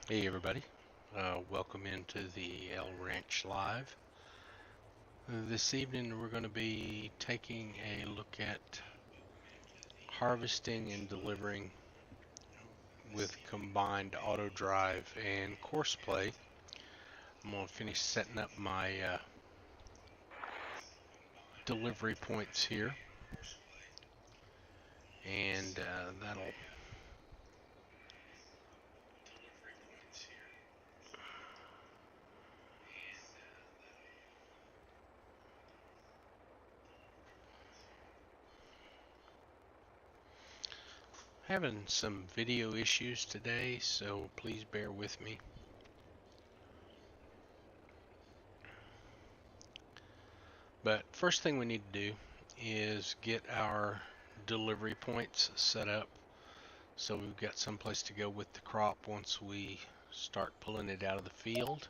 Hey everybody, welcome into the L Ranch Live. This evening we're going to be taking a look at harvesting and delivering with combined auto drive and course play. I'm going to finish setting up my delivery points here, and that'll having some video issues today, so please bear with me. But first thing we need to do is get our delivery points set up so we've got some place to go with the crop once we start pulling it out of the field.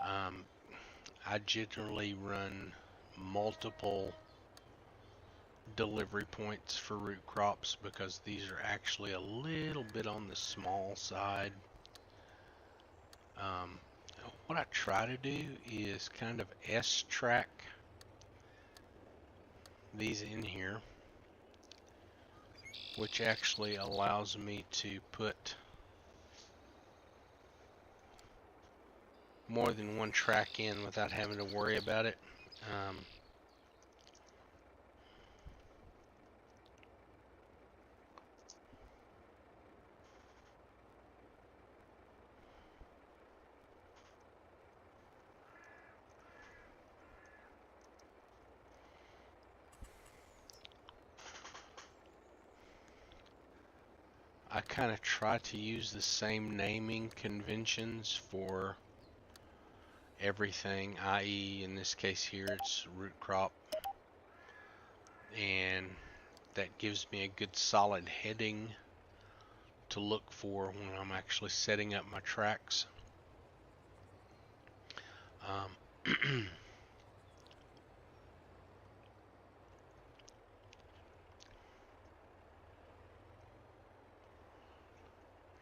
I generally run multiple delivery points for root crops because these are actually a little bit on the small side. What I try to do is kind of S-track these in here, which actually allows me to put more than one track in without having to worry about it. I kind of try to use the same naming conventions for everything, i.e. in this case here it's root crop, and that gives me a good solid heading to look for when I'm actually setting up my tracks.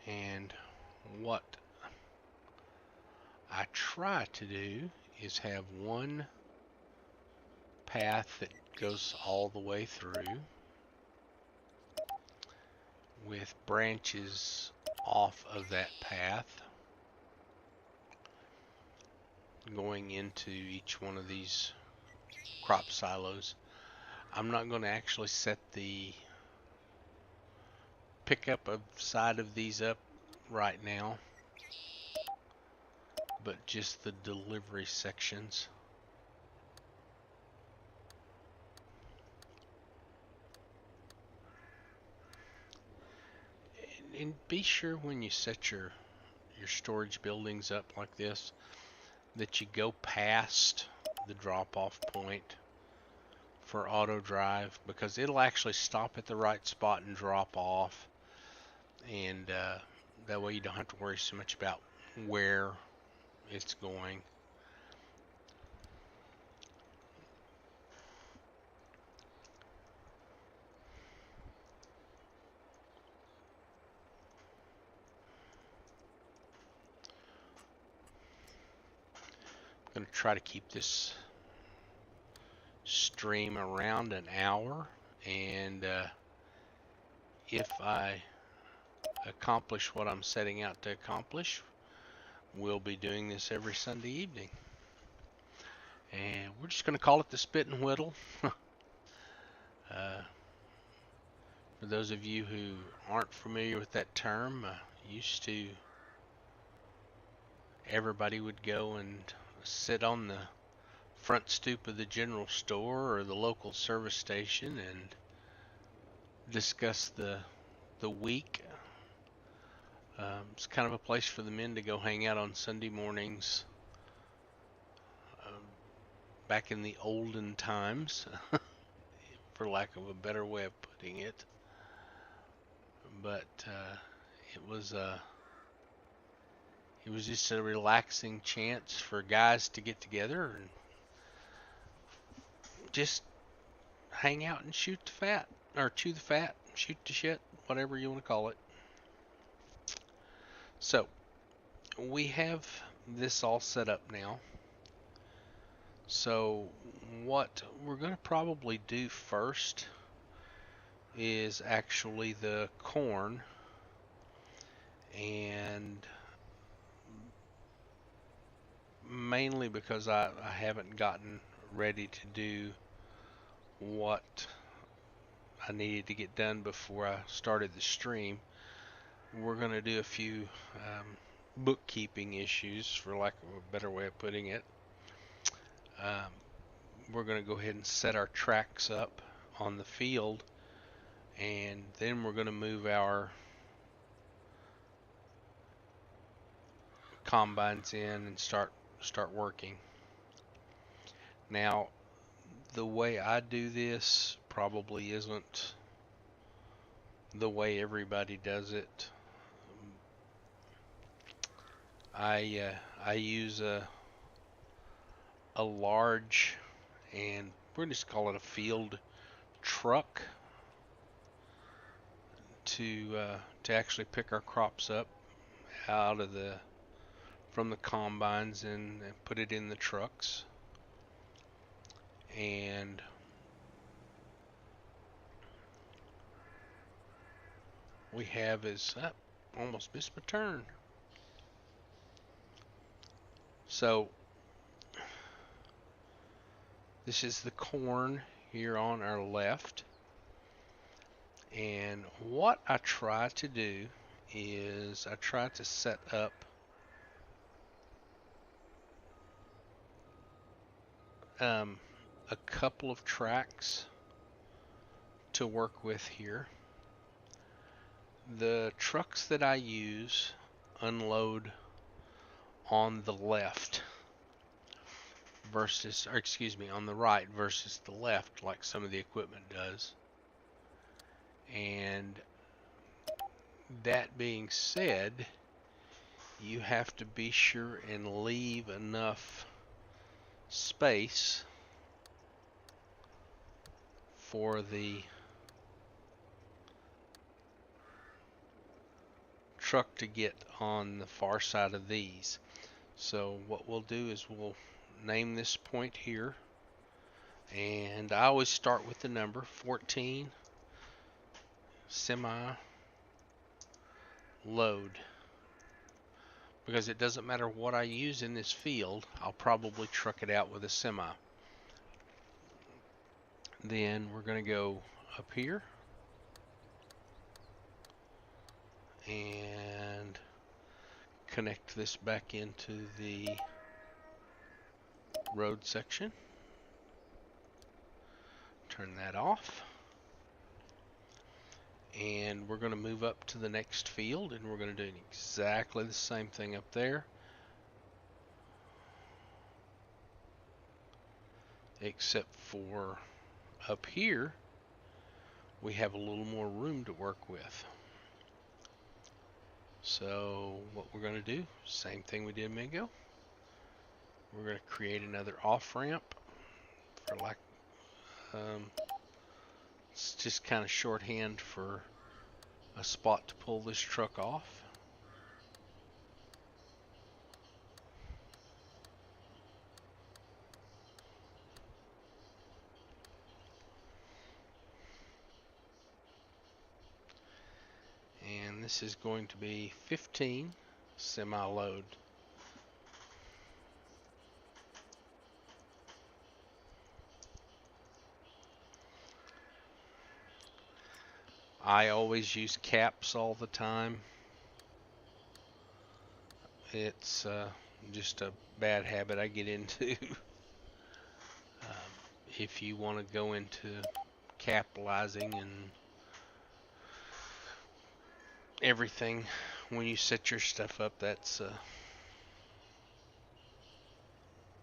And what I try to do is have one path that goes all the way through with branches off of that path going into each one of these crop silos. I'm not going to actually set the pickup of side of these up right now, but just the delivery sections. And be sure when you set your storage buildings up like this that you go past the drop-off point for auto drive, because it'll actually stop at the right spot and drop off, and that way you don't have to worry so much about where it's going. I'm going to try to keep this stream around an hour, and if I accomplish what I'm setting out to accomplish, we'll be doing this every Sunday evening. And we're just going to call it the Spit and Whittle. For those of you who aren't familiar with that term, used to everybody would go and sit on the front stoop of the general store or the local service station and discuss the week. It's kind of a place for the men to go hang out on Sunday mornings, back in the olden times, for lack of a better way of putting it. But it was just a relaxing chance for guys to get together and just hang out and shoot the fat, or chew the fat, shoot the shit, whatever you want to call it. So we have this all set up now. So what we're going to probably do first is actually the corn, and mainly because I haven't gotten ready to do what I needed to get done before I started the stream. We're going to do a few bookkeeping issues, for lack of a better way of putting it. We're going to go ahead and set our tracks up on the field, and then we're going to move our combines in and start working. Now, the way I do this probably isn't the way everybody does it. I use a large, and we're just call it a field truck, to actually pick our crops up out of from the combines and put it in the trucks. And we have is almost missed my turn. So this is the corn here on our left, and what I try to do is I try to set up a couple of tracks to work with here. The trucks that I use unload on the left versus, or excuse me, on the right versus the left, like some of the equipment does. And that being said, you have to be sure and leave enough space for the truck to get on the far side of these. So what we'll do is we'll name this point here, and I always start with the number 14 semi load, because it doesn't matter what I use in this field, I'll probably truck it out with a semi. Then we're going to go up here and connect this back into the road section. Turn that off. And we're going to move up to the next field, and we're going to do exactly the same thing up there, except for up here we have a little more room to work with. So what we're going to do, same thing we did a minute ago, we're going to create another off ramp for like it's just kind of shorthand for a spot to pull this truck off. And this is going to be 15 semi-load. I always use caps all the time. It's just a bad habit I get into. If you want to go into capitalizing and everything when you set your stuff up, that's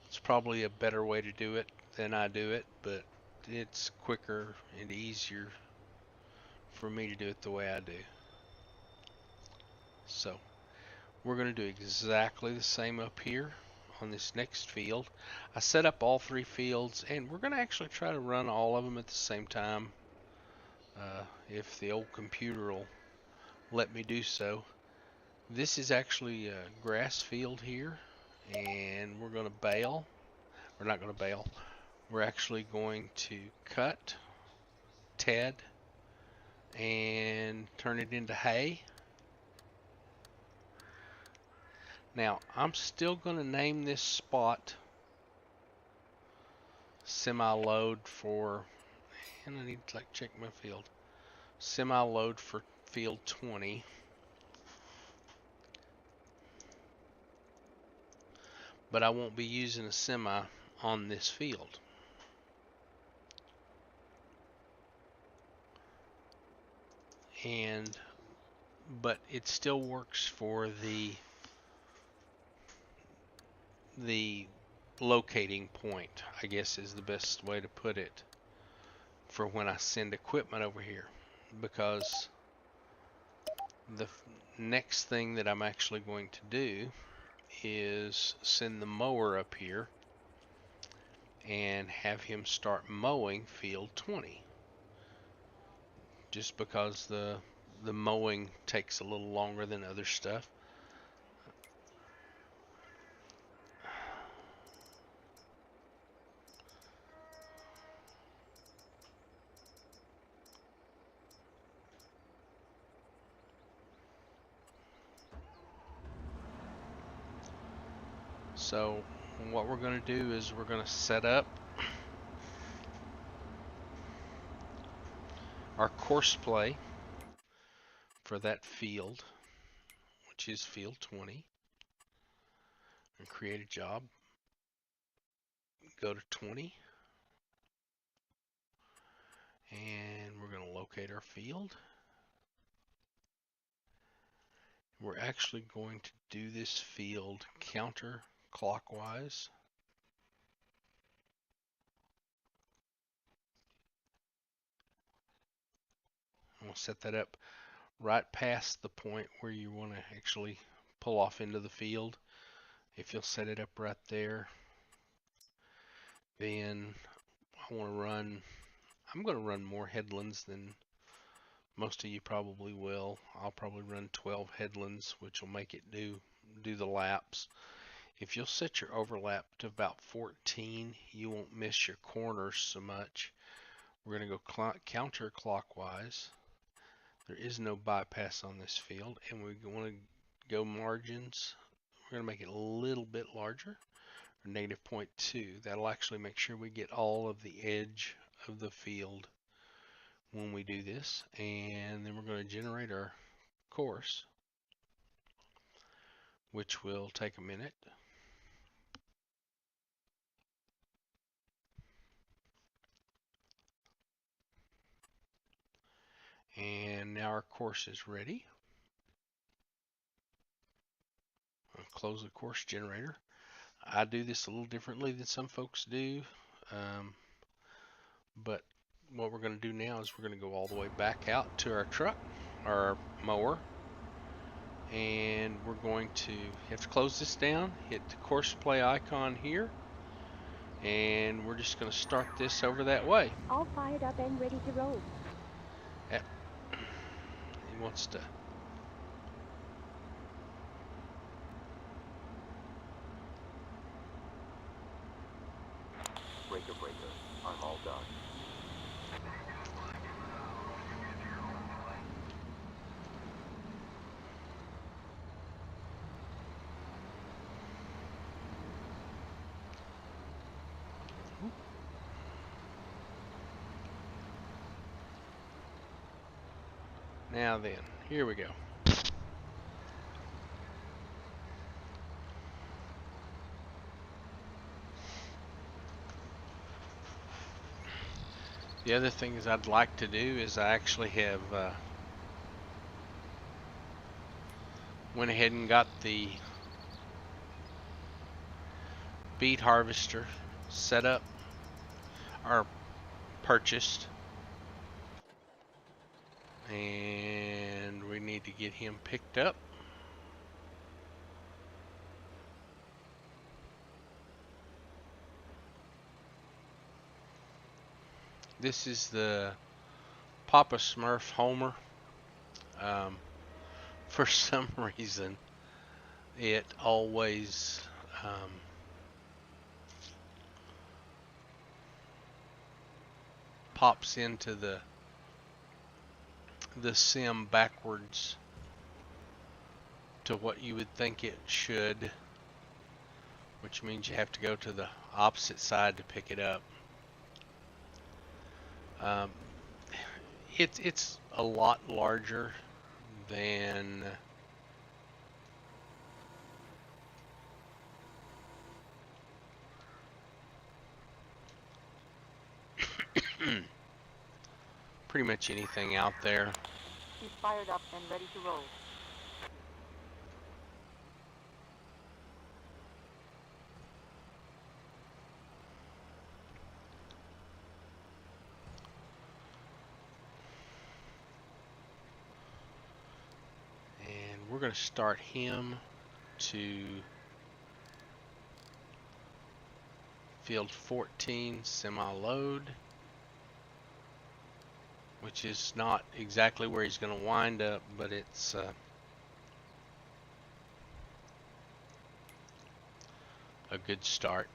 it's probably a better way to do it than I do it, but it's quicker and easier for me to do it the way I do. So we're going to do exactly the same up here on this next field. I set up all three fields, and we're going to actually try to run all of them at the same time, if the old computer will let me do so. This is actually a grass field here, and we're going to bale. We're not going to bale. We're actually going to cut Ted and turn it into hay. Now, I'm still going to name this spot semi-load for, and I need to like check my field. Semi-load for field 20. But I won't be using a semi on this field. But it still works for the locating point, I guess is the best way to put it, for when I send equipment over here, because the next thing that I'm actually going to do is send the mower up here and have him start mowing field 20, just because the mowing takes a little longer than other stuff. So what we're going to do is we're going to set up our course play for that field, which is field 20, and create a job. Go to 20, and we're going to locate our field. We're actually going to do this field counterclockwise. We'll set that up right past the point where you want to actually pull off into the field. If you'll set it up right there, then I'm going to run more headlands than most of you probably will. I'll probably run 12 headlands, which will make it do the laps. If you'll set your overlap to about 14, you won't miss your corners so much. We're going to go counterclockwise. There is no bypass on this field, and we want to go margins. We're going to make it a little bit larger, or -0.2. That'll actually make sure we get all of the edge of the field when we do this. And then we're going to generate our course, which will take a minute. And now our course is ready. I'll close the course generator. I do this a little differently than some folks do, but what we're going to do now is we're going to go all the way back out to our truck, our mower, and we're going to have to close this down, hit the course play icon here, and we're just going to start this over that way. All fired up and ready to roll. He wants to. Breaker, I'm all done. Now then, here we go. The other things I'd like to do is I actually have went ahead and got the beet harvester set up, or purchased, and we need to get him picked up. This is the Papa Smurf Homer. for some reason, it always pops into the sim backwards to what you would think it should, which means you have to go to the opposite side to pick it up. Um, it's a lot larger than pretty much anything out there. He's fired up and ready to roll. And we're going to start him to field 14 semi-load, which is not exactly where he's going to wind up, but it's a good start.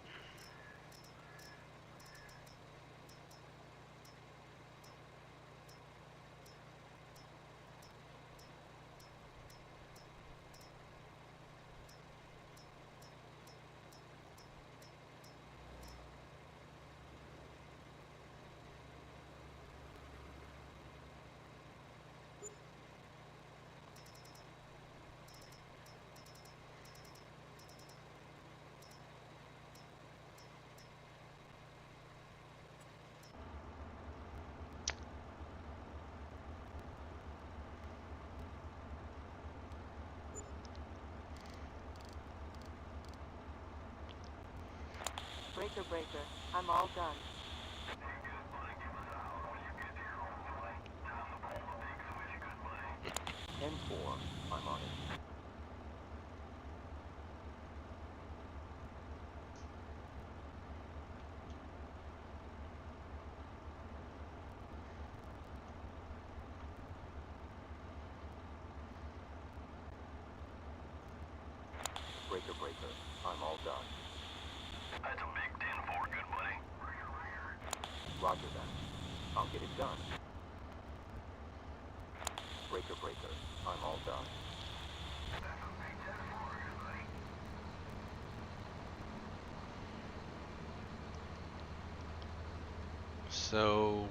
Breaker, breaker. I'm all done. 10-4. I'm on it. Breaker, breaker. I'm all done. That's a big 10-4, good buddy. Roger that. I'll get it done. Breaker, breaker. I'm all done. So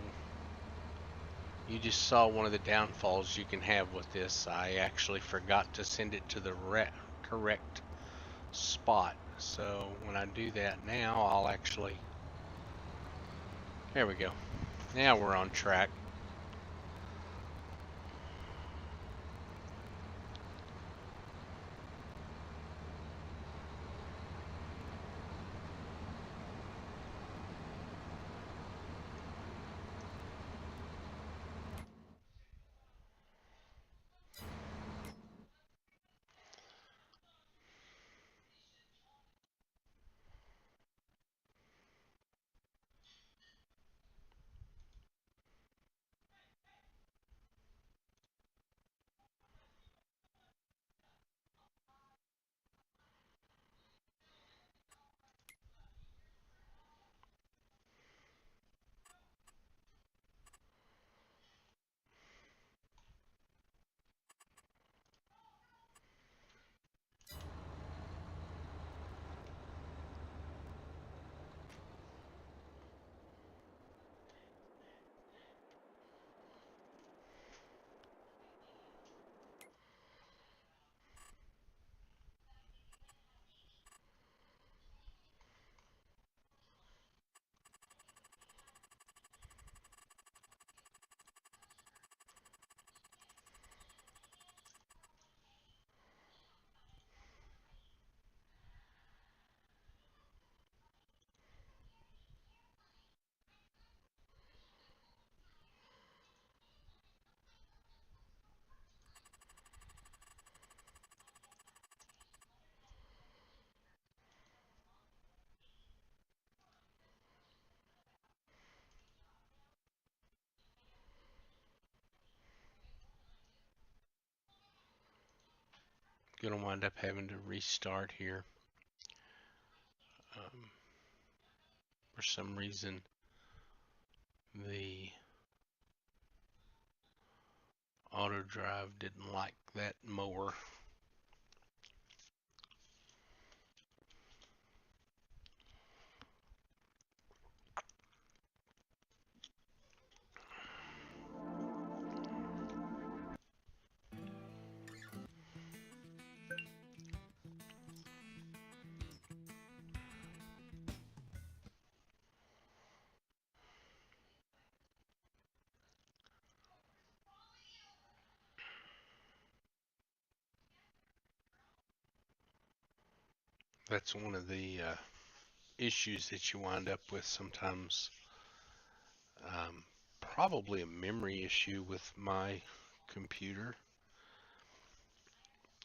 you just saw one of the downfalls you can have with this. I actually forgot to send it to the correct spot. So when I do that now, I'll actually, there we go. Now we're on track. going to wind up having to restart here. For some reason, the auto drive didn't like that mower. That's one of the issues that you wind up with sometimes. Probably a memory issue with my computer,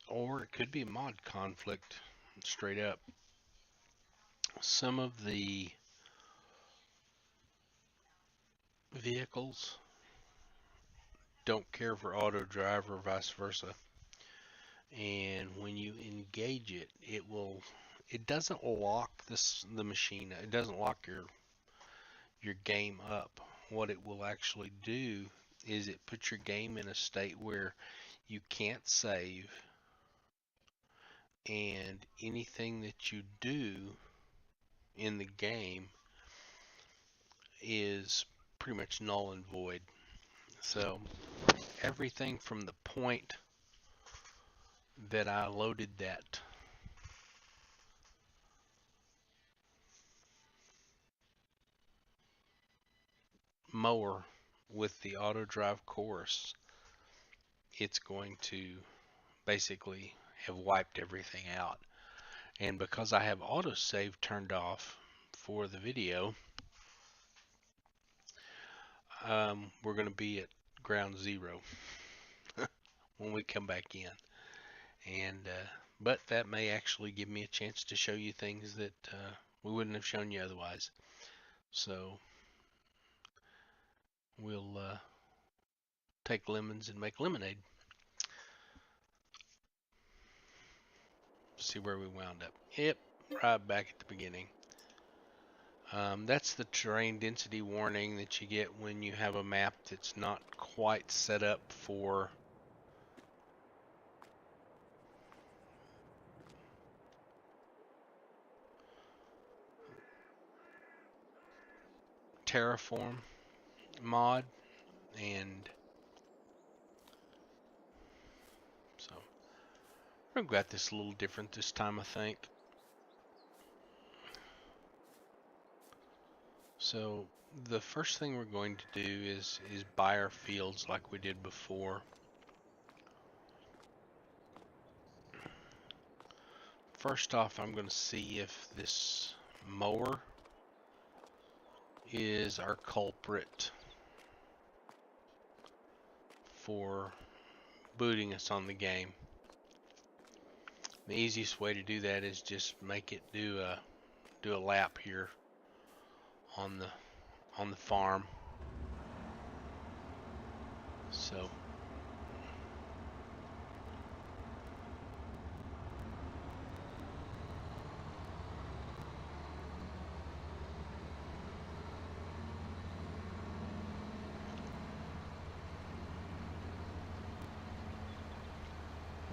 or it could be a mod conflict straight up. Some of the vehicles don't care for auto drive or vice versa, and when you engage it, it doesn't lock the machine, it doesn't lock your game up. What it will actually do is it puts your game in a state where you can't save, and anything that you do in the game is pretty much null and void. So everything from the point that I loaded that mower with the auto drive course, it's going to basically have wiped everything out. And because I have autosave turned off for the video, we're going to be at ground zero when we come back in. And but that may actually give me a chance to show you things that we wouldn't have shown you otherwise. So we'll take lemons and make lemonade. See where we wound up. Yep, right back at the beginning. That's the terrain density warning that you get when you have a map that's not quite set up for terraform mod, and so I've got this a little different this time, I think. So the first thing we're going to do is buy our fields like we did before. First off, I'm going to see if this mower is our culprit for booting us on the game. The easiest way to do that is just make it do a lap here on the farm. So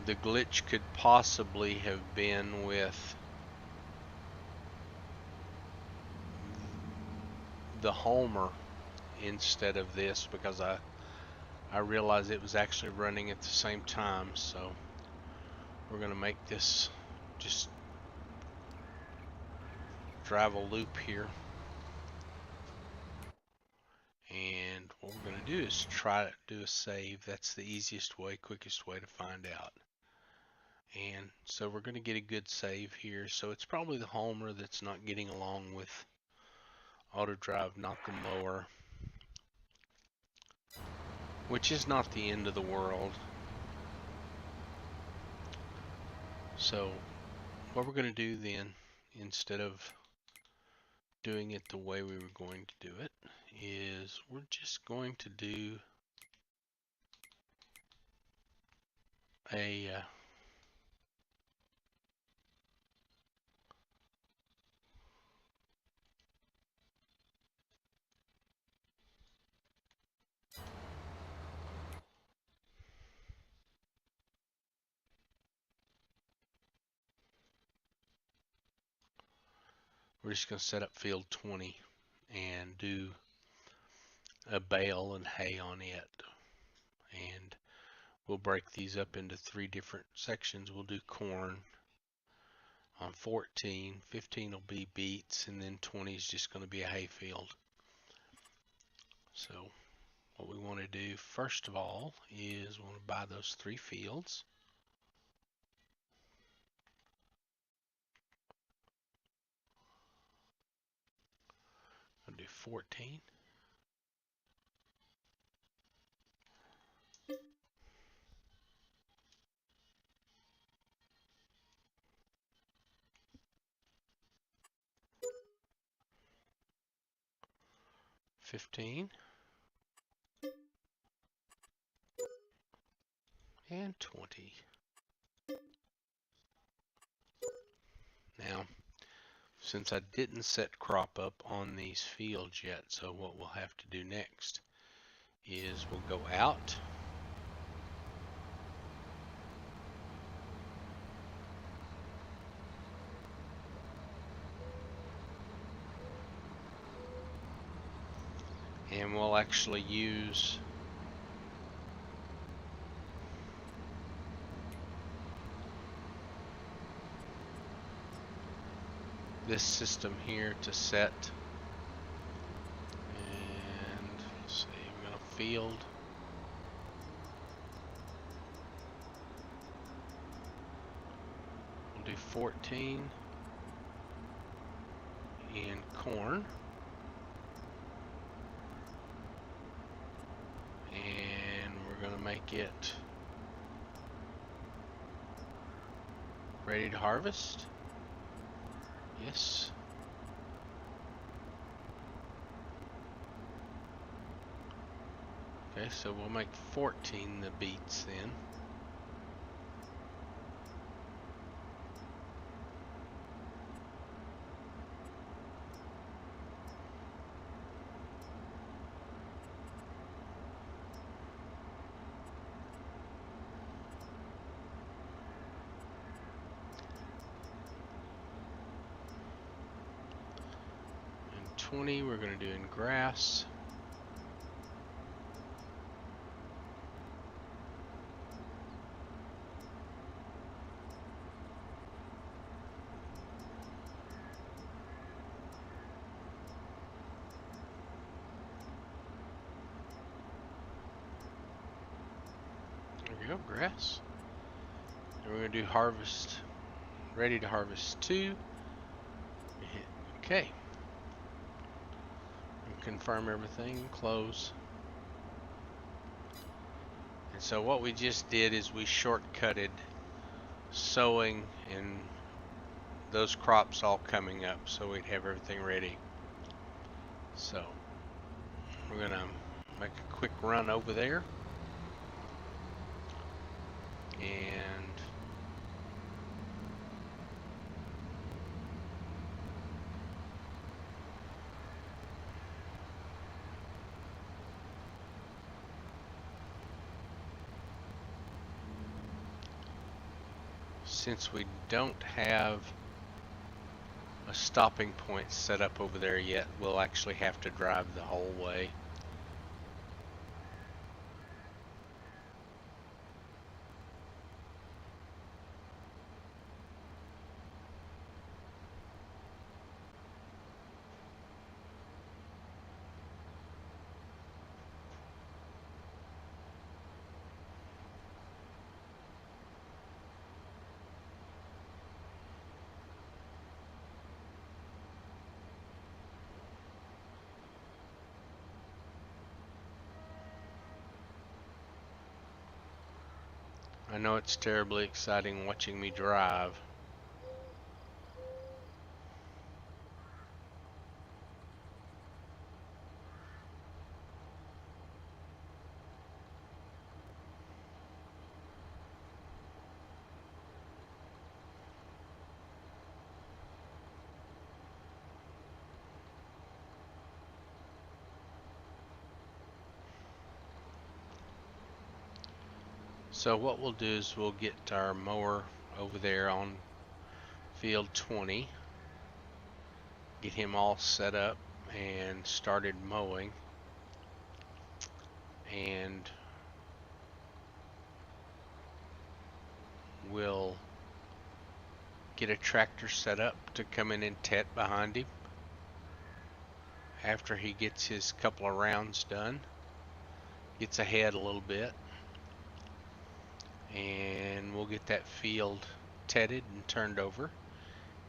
the glitch could possibly have been with the Homer instead of this, because I realized it was actually running at the same time. So we're going to make this just drive a loop here, and what we're going to do is try to do a save. That's the easiest way, quickest way to find out. And so we're going to get a good save here. So it's probably the Homer that's not getting along with auto drive, not the mower, which is not the end of the world. So what we're going to do then, instead of doing it the way we were going to do it, is we're just going to do a we're just going to set up field 20 and do a bale and hay on it. And we'll break these up into 3 different sections. We'll do corn on 14, 15 will be beets, and then 20 is just going to be a hay field. So what we want to do first of all is we want to buy those 3 fields. I'll do 14. $15 and $20. Now, since I didn't set crop up on these fields yet, so what we'll have to do next is we'll go out, and we'll actually use this system here to set. And let's see, we're going to field. We'll do 14 in corn. And we're going to make it ready to harvest. Yes. Okay, so we'll make 14 the beets then. And 20 we're going to do in grass. There we go, grass. And we're going to do harvest, ready to harvest 2. Hit OK. And confirm everything and close. And so what we just did is we shortcutted sowing and those crops all coming up so we'd have everything ready. So we're going to make a quick run over there. And since we don't have a stopping point set up over there yet, we'll actually have to drive the whole way. I know it's terribly exciting watching me drive. So what we'll do is we'll get our mower over there on field 20, get him all set up and started mowing. And we'll get a tractor set up to come in and tet behind him after he gets his couple of rounds done, gets ahead a little bit, and we'll get that field tetted and turned over,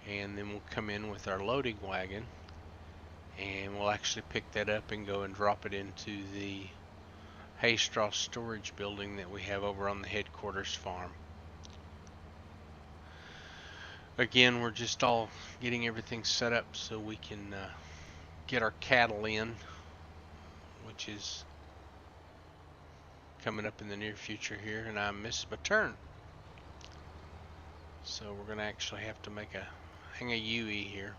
and then we'll come in with our loading wagon and we'll actually pick that up and go and drop it into the hay straw storage building that we have over on the headquarters farm. Again, we're just all getting everything set up so we can get our cattle in, which is coming up in the near future here, and I missed my turn. So we're going to actually have to hang a UE here.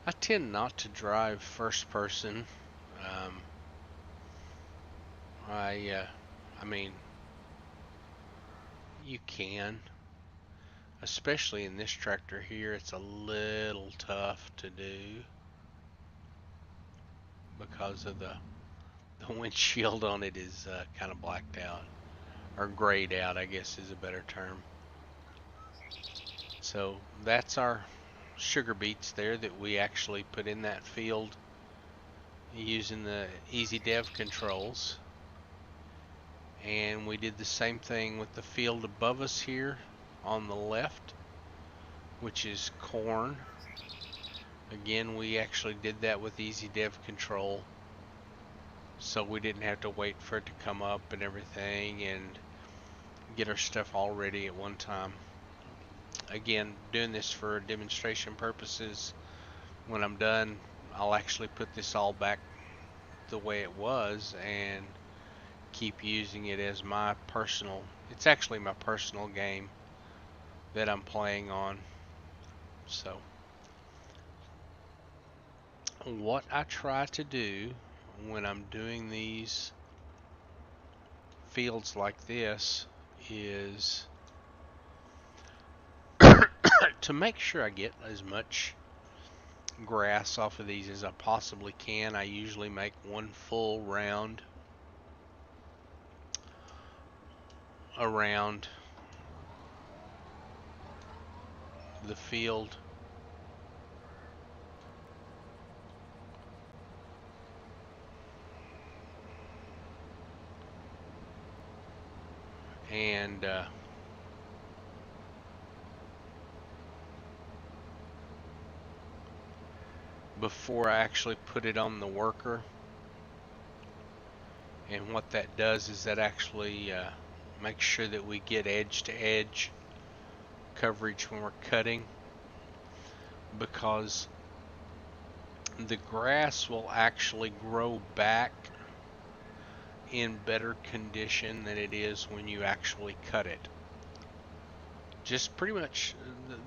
I tend not to drive first person. I mean, you can, especially in this tractor here. It's a little tough to do because of the windshield on it is kind of blacked out, or grayed out, I guess is a better term. So that's our sugar beets there that we actually put in that field using the easy dev controls. And we did the same thing with the field above us here on the left, which is corn. Again, we actually did that with easy dev control, so we didn't have to wait for it to come up and everything and get our stuff all ready at one time. Again, doing this for demonstration purposes. When I'm done, I'll actually put this all back the way it was and keep using it as my personal, it's actually my personal game that I'm playing on. So what I try to do when I'm doing these fields like this is to make sure I get as much grass off of these as I possibly can. I usually make one full round around the field. And before I actually put it on the worker. And what that does is that actually makes sure that we get edge to edge coverage when we're cutting, because the grass will actually grow back in better condition than it is when you actually cut it. Just pretty much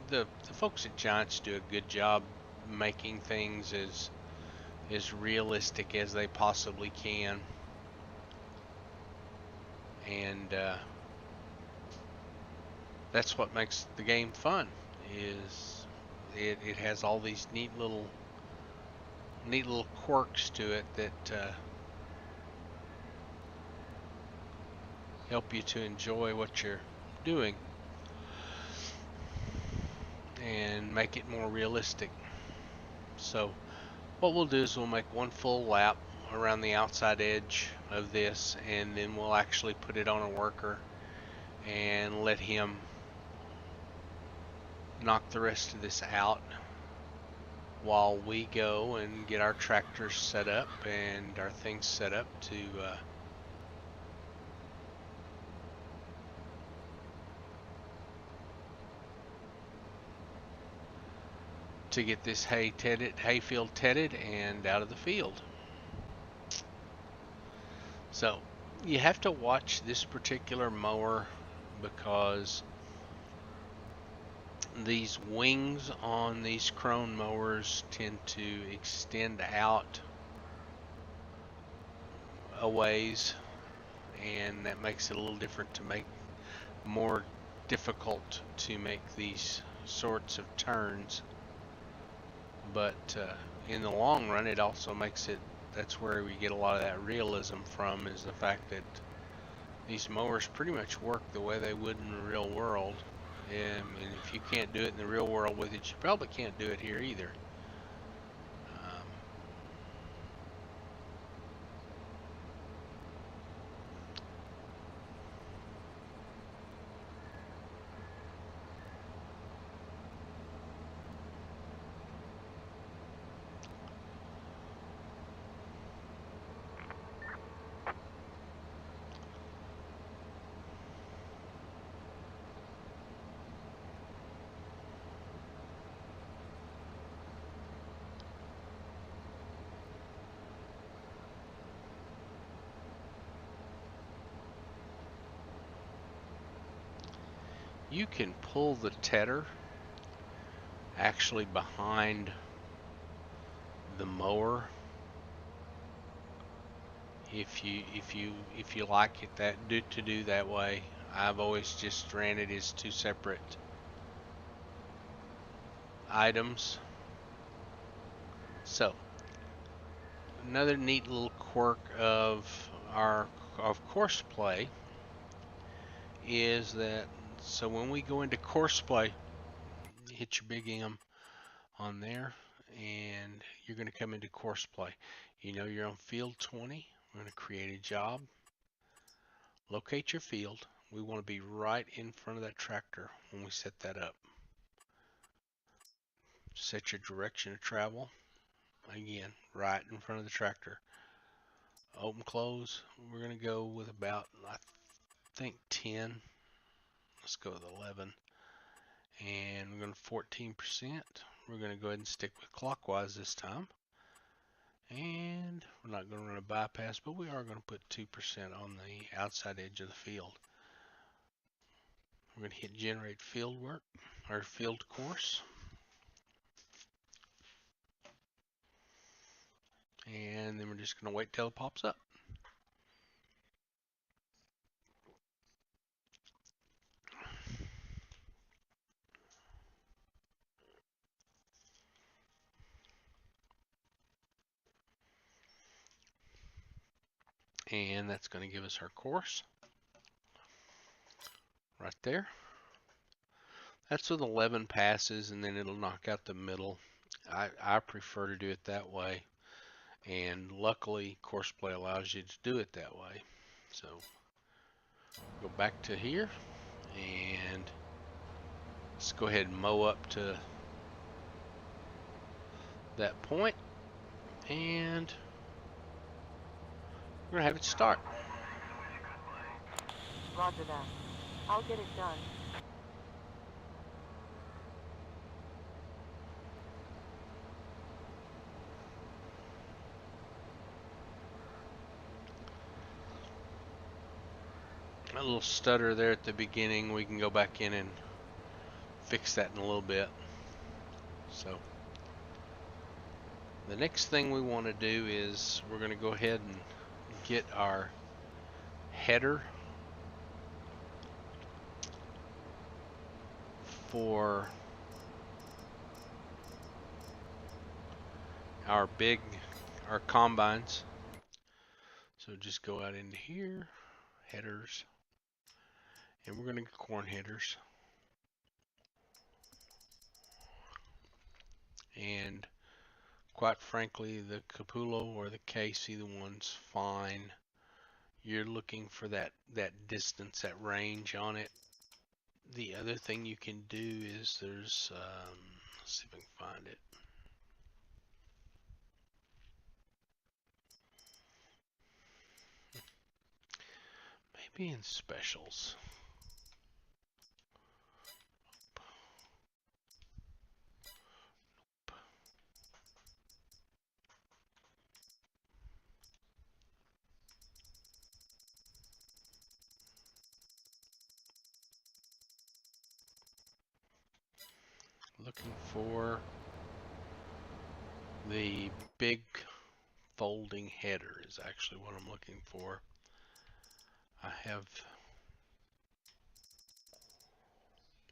the folks at Giants do a good job making things as realistic as they possibly can. And that's what makes the game fun, is it has all these neat little quirks to it that help you to enjoy what you're doing and make it more realistic. So what we'll do is we'll make one full lap around the outside edge of this, and then we'll actually put it on a worker and let him knock the rest of this out while we go and get our tractors set up and our things set up to get this hayfield tedded and out of the field. So you have to watch this particular mower because these wings on these crone mowers tend to extend out a ways, and that makes it a little different to make more difficult to make these sorts of turns. But in the long run, it also makes it, that's where we get a lot of that realism from, is the fact that these mowers pretty much work the way they would in the real world. And if you can't do it in the real world with it, you probably can't do it here either. You can pull the tedder actually behind the mower if you like it to do that way. I've always just ran it as two separate items. So another neat little quirk of our course play is that, so when we go into course play, you hit your big M on there and you're going to come into course play. You know you're on field 20. We're going to create a job, locate your field. We want to be right in front of that tractor when we set that up. Set your direction of travel, again right in front of the tractor. Open close, we're going to go with about, I think, 10. Let's go with 11. And we're going to 14%. We're going to go ahead and stick with clockwise this time. And we're not going to run a bypass, but we are going to put 2% on the outside edge of the field. We're going to hit generate field work, or field course. And then we're just going to wait till it pops up. And that's going to give us our course right there. That's with 11 passes, and then it'll knock out the middle. I prefer to do it that way, and luckily course play allows you to do it that way. So go back to here and let's go ahead and mow up to that point, and we're gonna have it start. Roger that. I'll get it done. A little stutter there at the beginning. We can go back in and fix that in a little bit. So the next thing we want to do is we're going to go ahead and get our header for our combines. So just go out into here, headers, and we're going to get corn headers. And quite frankly, the Capullo or the case, either one's fine. You're looking for that distance, that range on it. The other thing you can do is there's, let's see if I can find it. Maybe in specials. looking for the big folding header is actually what I'm looking for.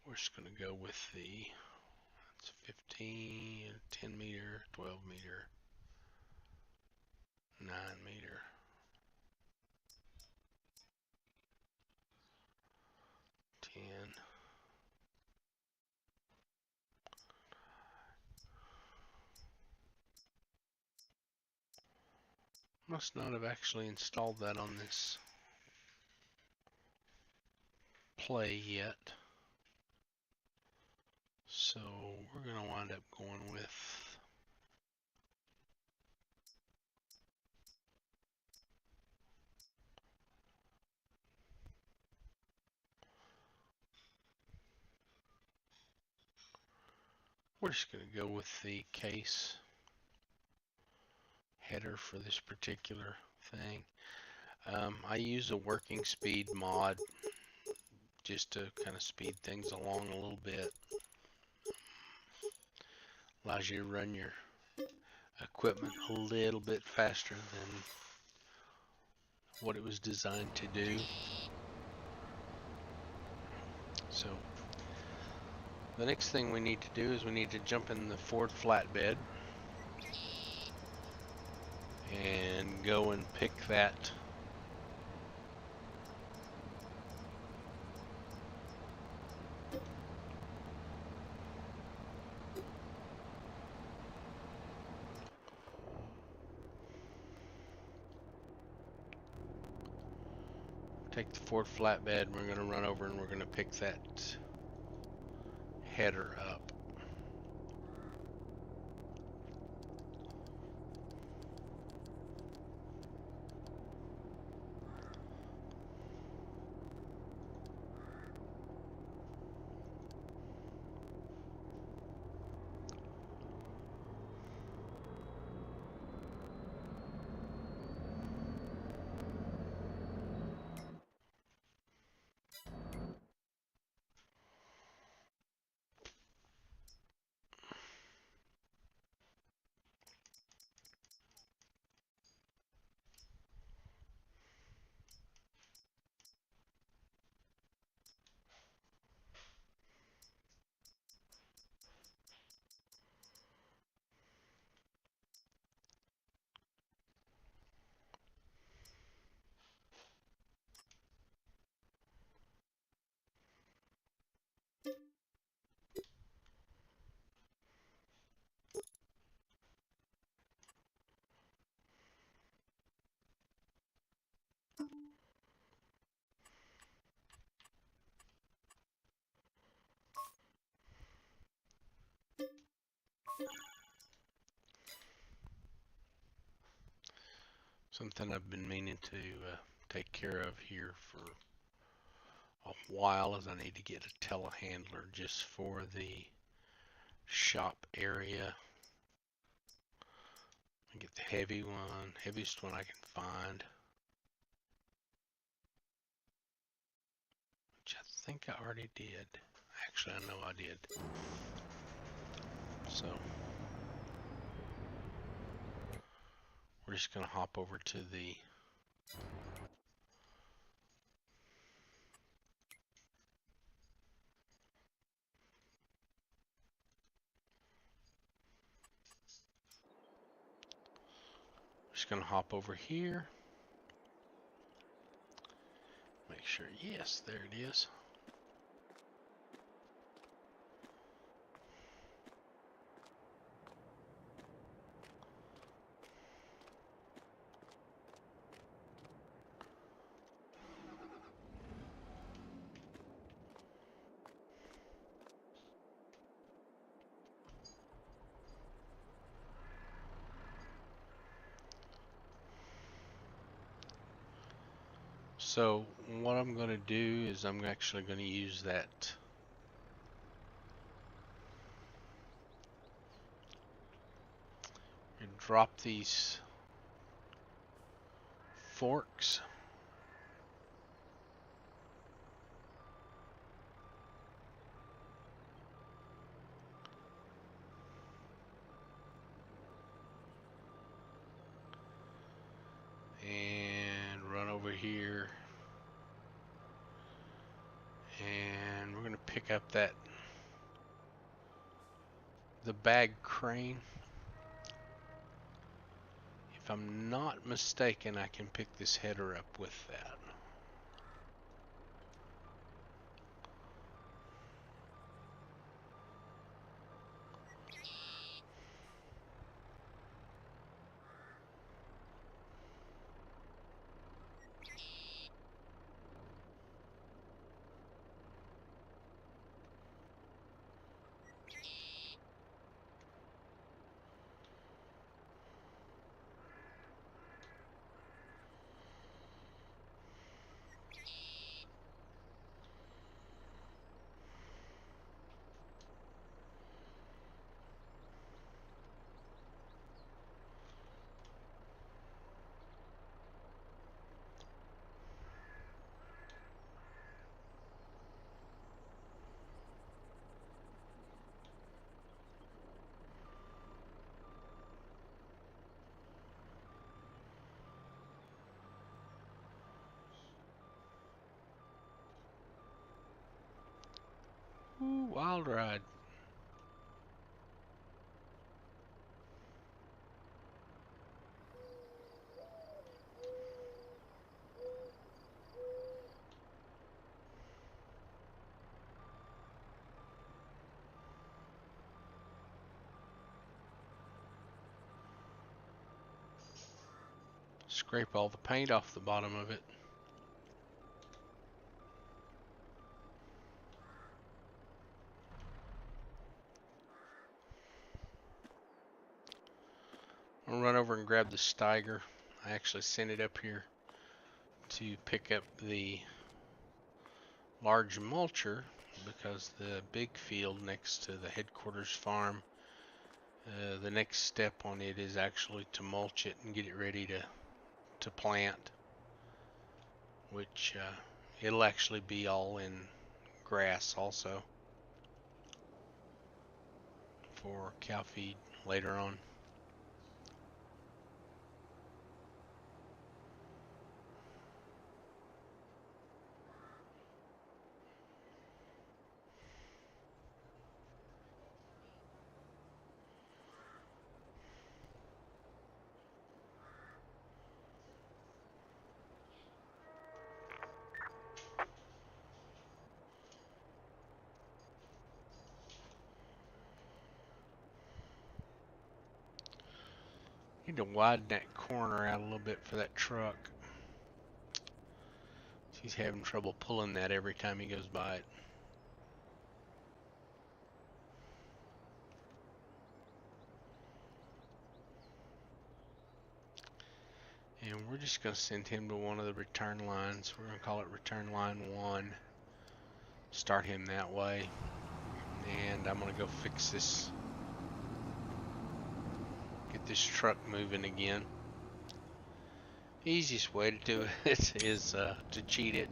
We're just going to go with it's 15, 10 meter, 12 meter, 9 meter. 10. Must not have actually installed that on this play yet. So we're going to wind up going with we're just going to go with the case header for this particular thing. I use a working speed mod just to kind of speed things along a little bit. Allows you to run your equipment a little bit faster than what it was designed to do. So the next thing we need to do is we need to jump in the Ford flatbed and go and pick that the Ford flatbed, and we're going to run over and we're going to pick that header up. Something I've been meaning to take care of here for a while is I need to get a telehandler just for the shop area. I get the heaviest one I can find, which I think I already did. Actually, I know I did. So we're just going to hop over to the here. Make sure, yes, there it is. So what I'm going to do is I'm actually going to use that and drop these forks here. And we're going to pick up the bag crane. If I'm not mistaken, I can pick this header up with that. Ooh, wild ride. Scrape all the paint off the bottom of it. I'll run over and grab the Steiger. I actually sent it up here to pick up the large mulcher because the big field next to the headquarters farm, the next step on it is actually to mulch it and get it ready to plant, which it'll actually be all in grass also for cow feed later on. Need to widen that corner out a little bit for that truck. He's having trouble pulling that every time he goes by it. And we're just going to send him to one of the return lines. We're going to call it return line 1. Start him that way. And I'm going to go fix this. Get this truck moving again. Easiest way to do it is to cheat it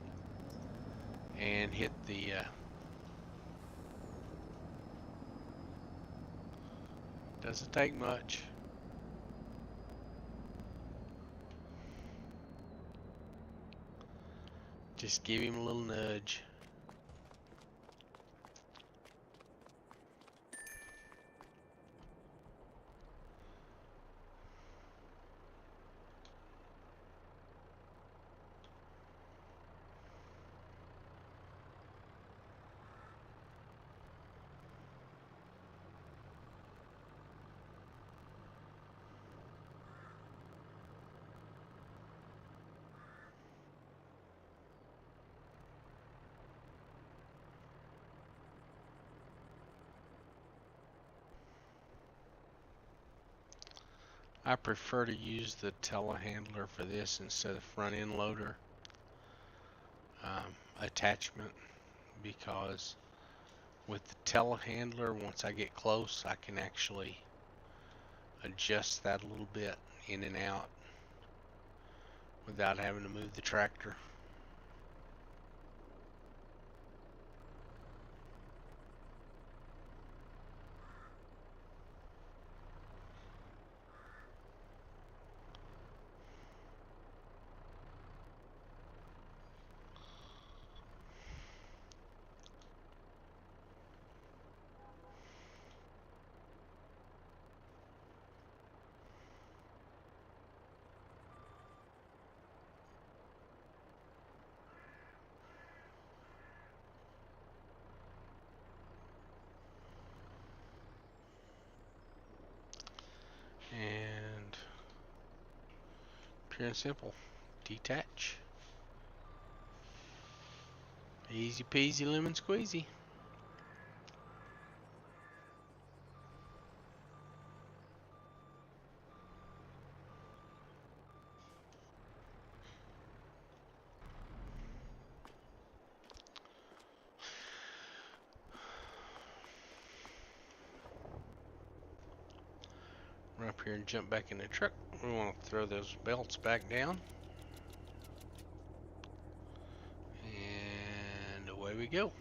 and hit the doesn't take much. Just give him a little nudge. I prefer to use the telehandler for this instead of front end loader attachment, because with the telehandler, once I get close, I can actually adjust that a little bit in and out without having to move the tractor. Pure and simple. Detach. Easy peasy lemon squeezy. Run up here and jump back in the truck. We want to throw those belts back down. And away we go.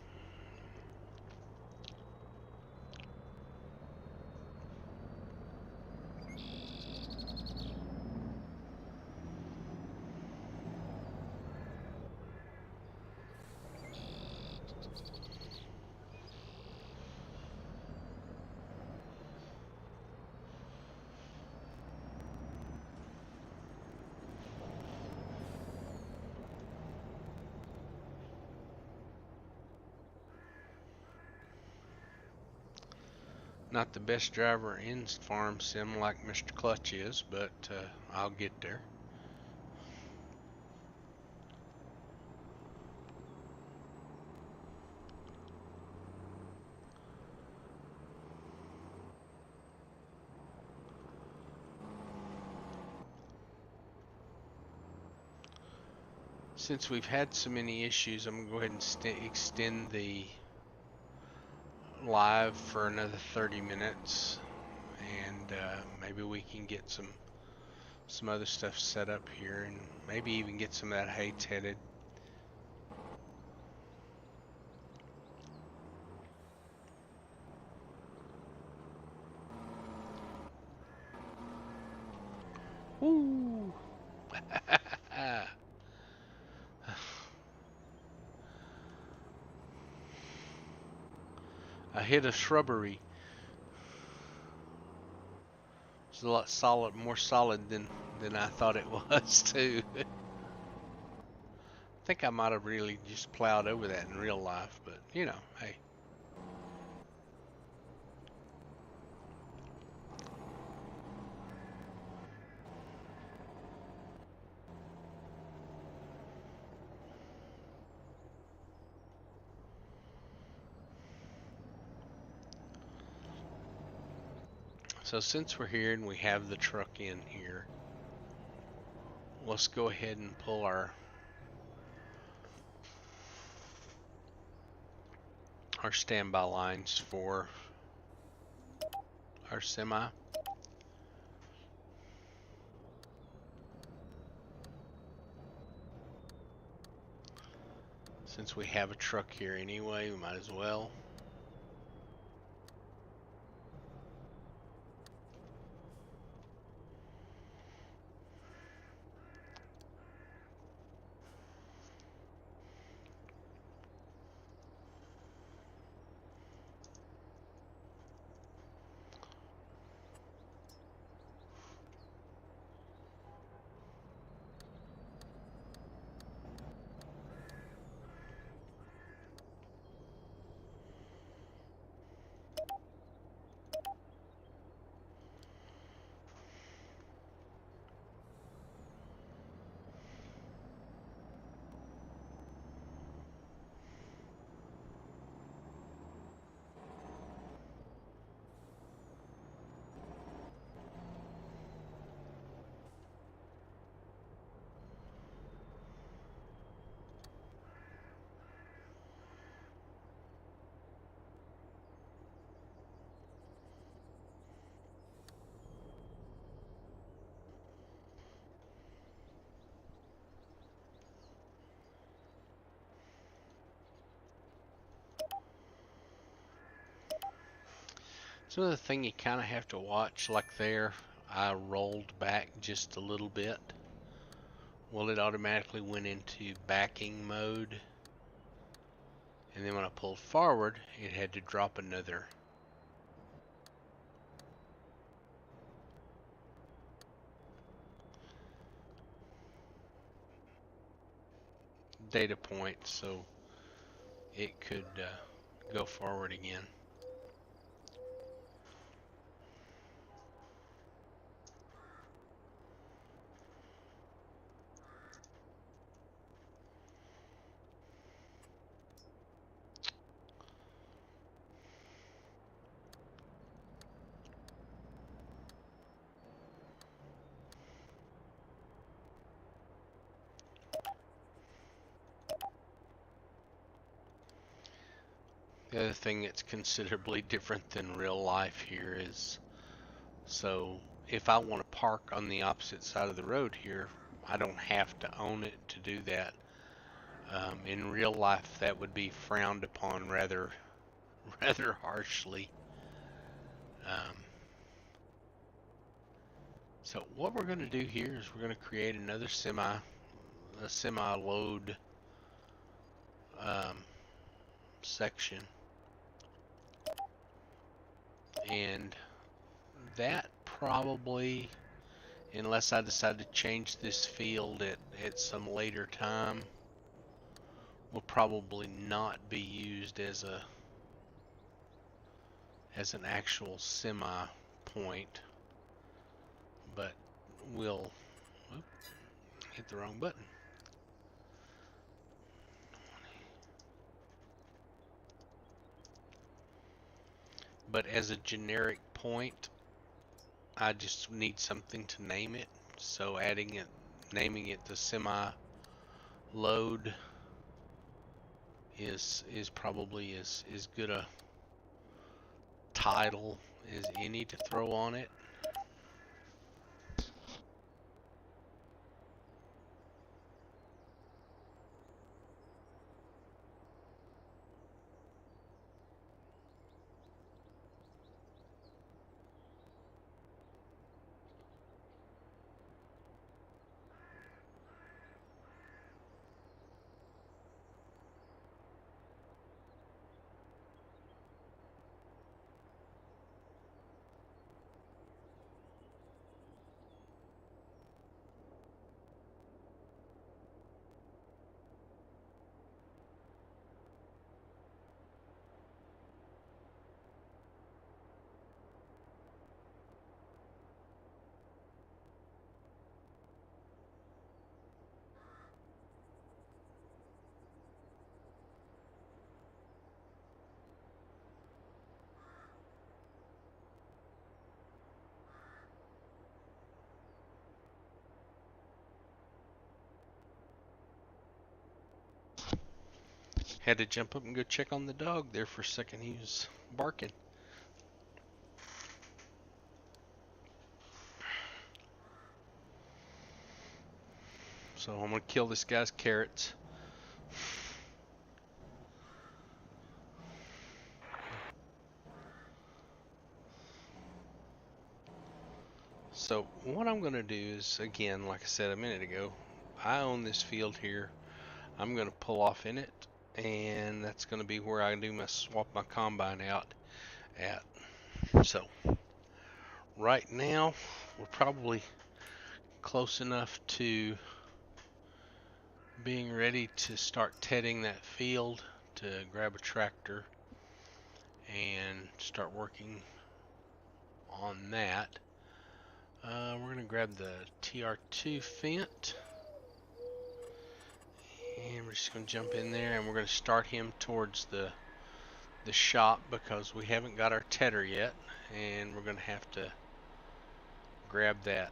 Not the best driver in Farm Sim like Mr. Clutch is, but I'll get there. Since we've had so many issues, I'm going to go ahead and extend the live for another 30 minutes. And maybe we can get some other stuff set up here, and maybe even get some of that hates headed. Woo! I hit a shrubbery. It's a lot more solid than I thought it was too. I think I might have really just plowed over that in real life, but you know, hey. So since we're here and we have the truck in here, let's go ahead and pull our standby lines for our semi. Since we have a truck here anyway, we might as well. So the thing you kind of have to watch, like there, I rolled back just a little bit. Well, it automatically went into backing mode. And then when I pulled forward, it had to drop another data point so it could go forward again. The other thing that's considerably different than real life here is, so if I want to park on the opposite side of the road here, I don't have to own it to do that. In real life, that would be frowned upon rather rather harshly. Um, so what we're going to do here is we're going to create another semi load um, section, and that probably, unless I decide to change this field at some later time, will probably not be used as an actual semi point, but we'll hit the wrong button. But as a generic point, I just need something to name it. So naming it the semi load is probably as good a title as any to throw on it. Had to jump up and go check on the dog there for a second. He was barking. So I'm gonna kill this guy's carrots. So what I'm gonna do is, again, like I said a minute ago, I own this field here. I'm gonna pull off in it, and that's gonna be where I do my swap my combine out at. So right now we're probably close enough to being ready to start tedding that field to grab a tractor and start working on that. We're going to grab the TR2 Fent, and we're just going to jump in there, and we're going to start him towards the shop because we haven't got our tedder yet, and we're going to have to grab that.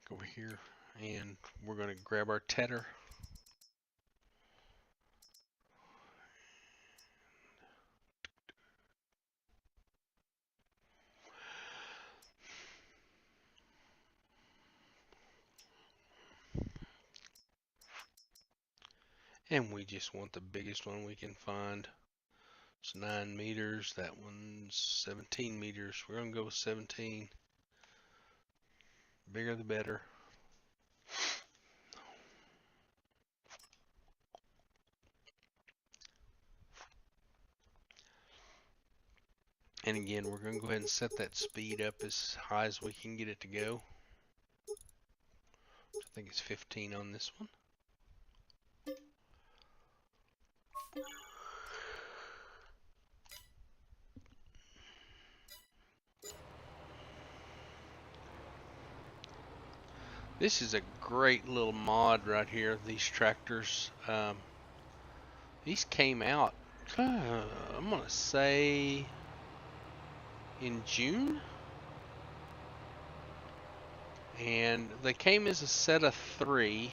Go over here, and we're going to grab our tedder. And we just want the biggest one we can find. It's 9 meters. That one's 17 meters. We're going to go with 17. Bigger the better. And again, we're going to go ahead and set that speed up as high as we can get it to go. I think it's 15 on this one. This is a great little mod right here, these tractors. These came out, I'm going to say, in June. and they came as a set of 3.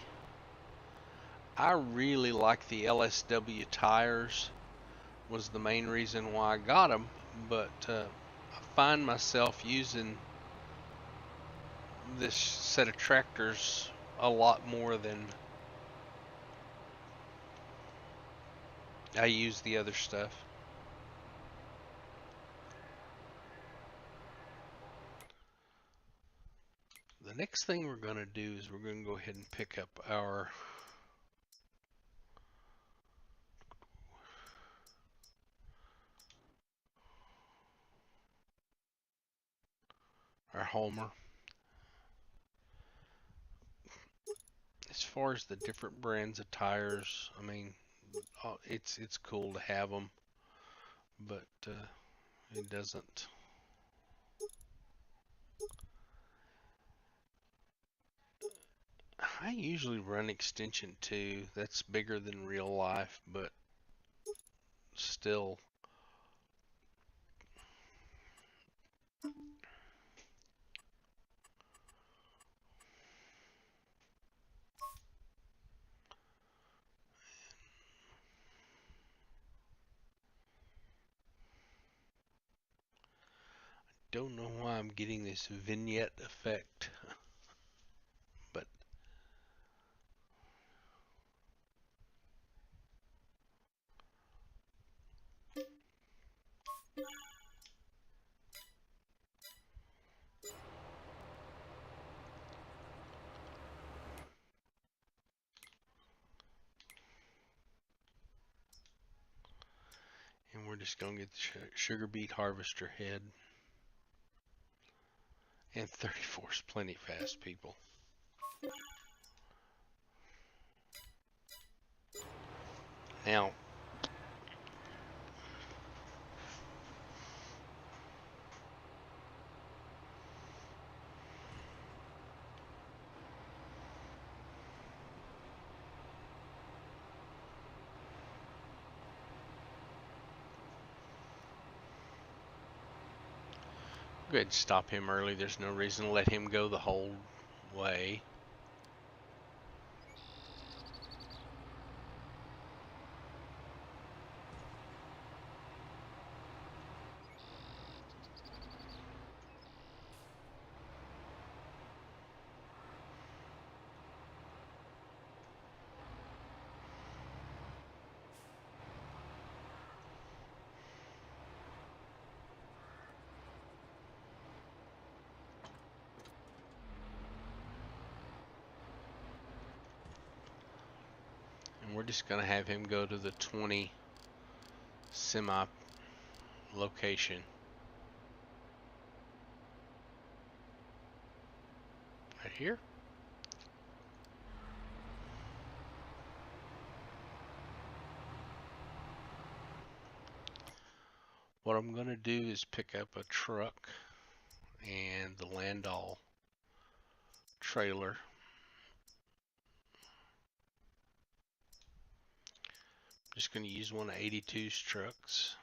I really like the LSW tires, was the main reason why I got them, but I find myself using this set of tractors a lot more than I use the other stuff. The next thing we're going to do is we're going to go ahead and pick up our Homer. As far as the different brands of tires, I mean, it's cool to have them, but it doesn't. I usually run extension 2. That's bigger than real life, but still. Don't know why I'm getting this vignette effect, but and we're just gonna get the sugar beet harvester head. And 34 is plenty fast, people. Now, go ahead and stop him early. There's no reason to let him go the whole way. And we're just going to have him go to the 20 semi location. Right here. What I'm going to do is pick up a truck and the Landau trailer. Just going to use one of 82's trucks.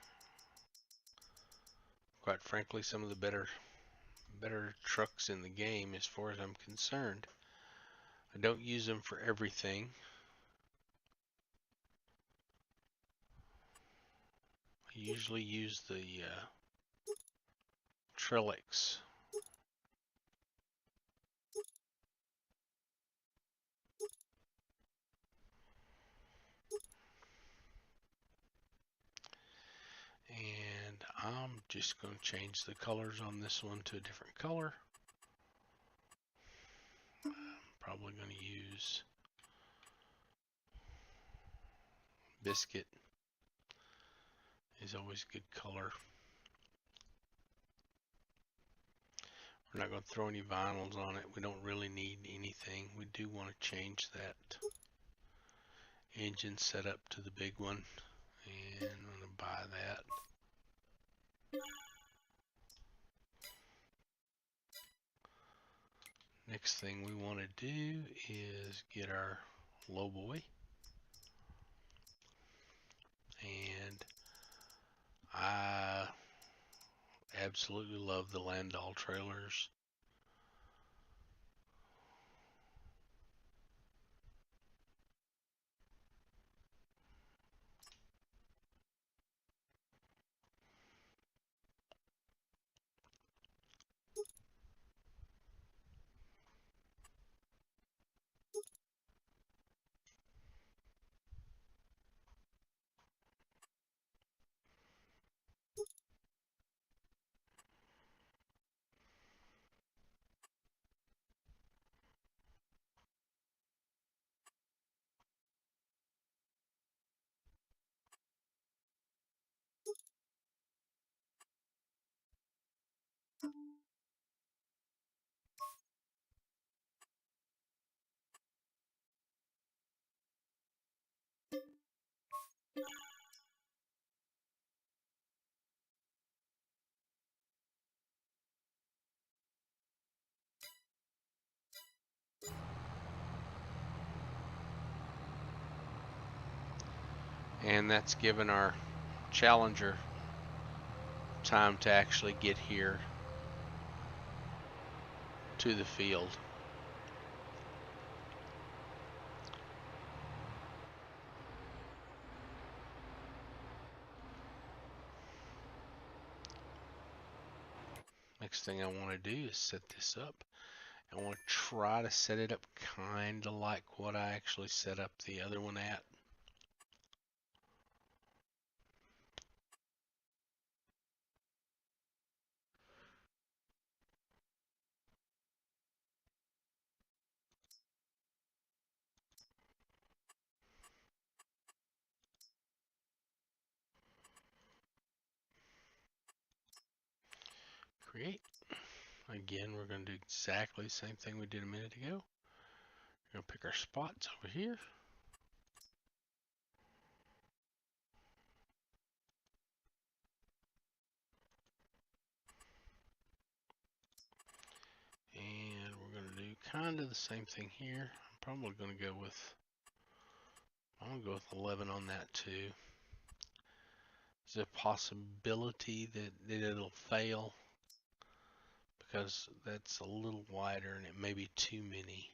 Quite frankly, some of the better trucks in the game as far as I'm concerned. I don't use them for everything. I usually use the Trellix. And I'm just going to change the colors on this one to a different color. I'm probably going to use biscuit. Is always a good color. We're not going to throw any vinyls on it. We don't really need anything. We do want to change that engine setup to the big one, and I'm going to buy that. Next thing we want to do is get our low boy, and I absolutely love the Landau trailers. And that's given our Challenger time to actually get here to the field. Next thing I want to do is set this up. I want to try to set it up kind of like what I actually set up the other one at. Create. Again, we're going to do exactly the same thing we did a minute ago. We're going to pick our spots over here. And we're going to do kind of the same thing here. I'm probably going to go with, I'm going to go with 11 on that too. There's a possibility that it'll fail because that's a little wider and it may be too many.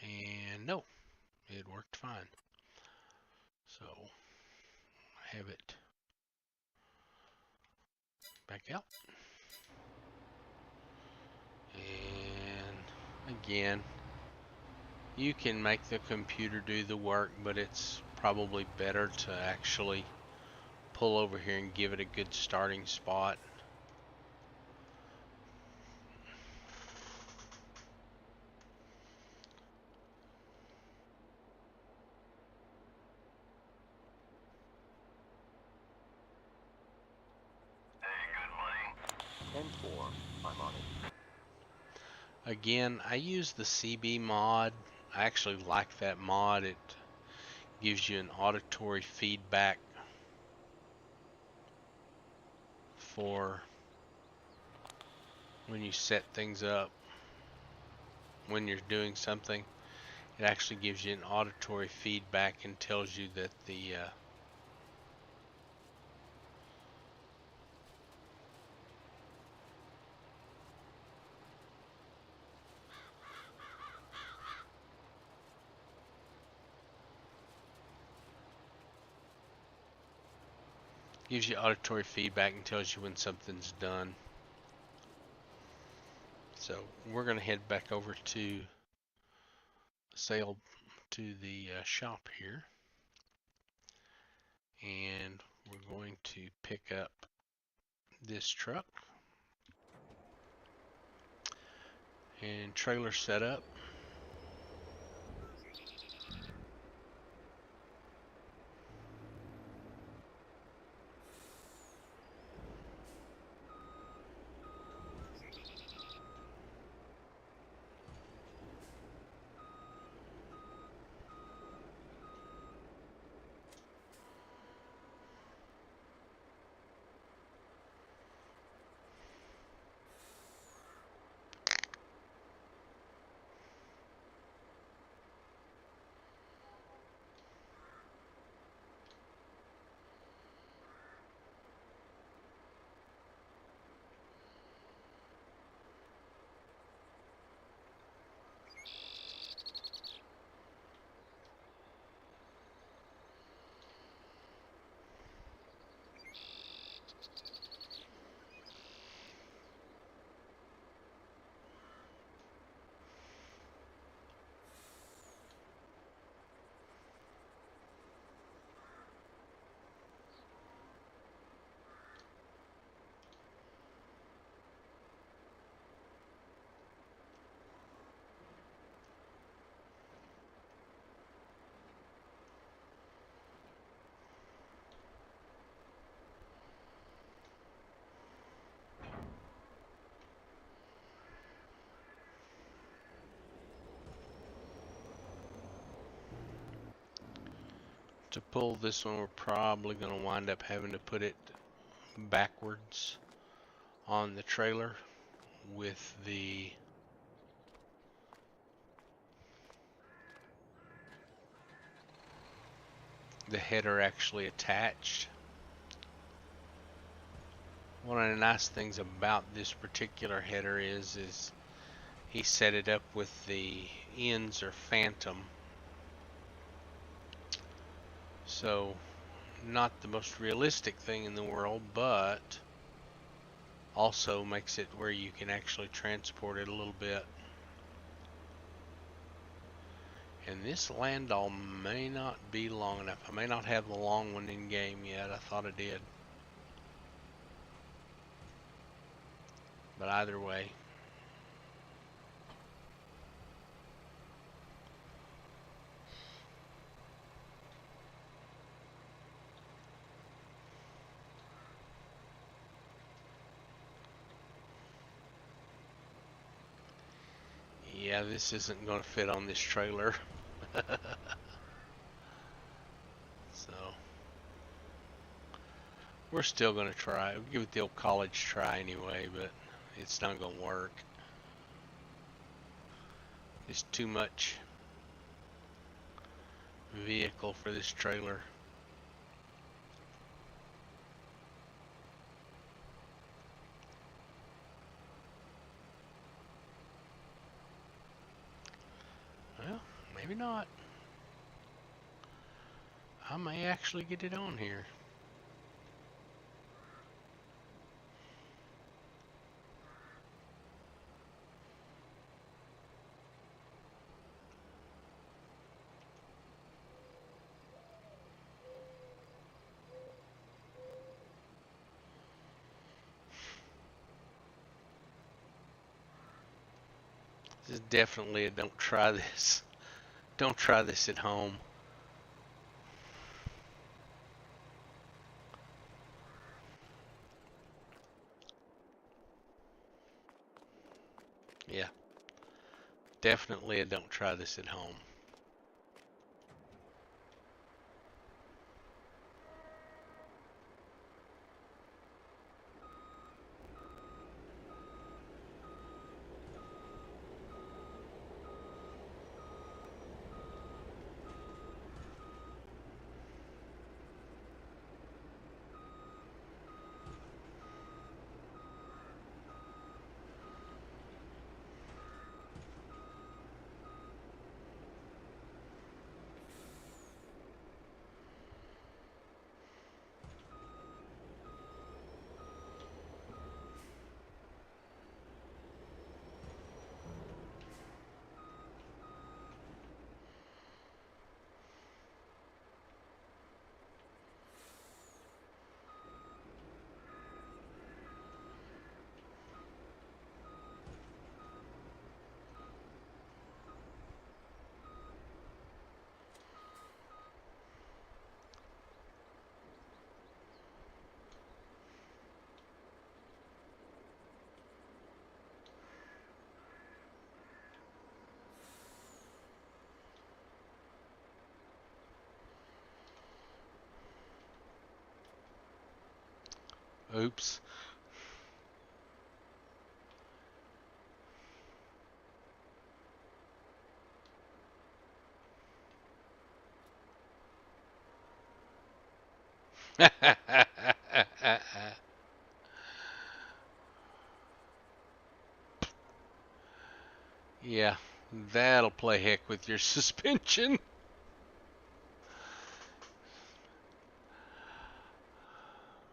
And no, it worked fine. So I have it back out. And again, you can make the computer do the work, but it's probably better to actually pull over here and give it a good starting spot. Hey, good buddy. 10-4. I'm on it. Again, I use the CB mod. I actually like that mod. It gives you an auditory feedback for when you set things up. When you're doing something, it actually gives you an auditory feedback and tells you that the gives you auditory feedback and tells you when something's done. So we're going to head back over to the shop here, and we're going to pick up this truck and trailer setup. To pull this one, we're probably going to wind up having to put it backwards on the trailer with the header actually attached. One of the nice things about this particular header is he set it up with the ends are phantom, so not the most realistic thing in the world, but also makes it where you can actually transport it a little bit. And this landau may not be long enough. I may not have the long one in game yet. I thought I did. But either way. Yeah, this isn't going to fit on this trailer. So we're still going to try. We'll give it the old college try anyway, but it's not going to work. It's too much vehicle for this trailer. Well, maybe not. I may actually get it on here. This is definitely a don't try this. Don't try this at home. Yeah, definitely a don't try this at home. Oops. Yeah, that'll play heck with your suspension.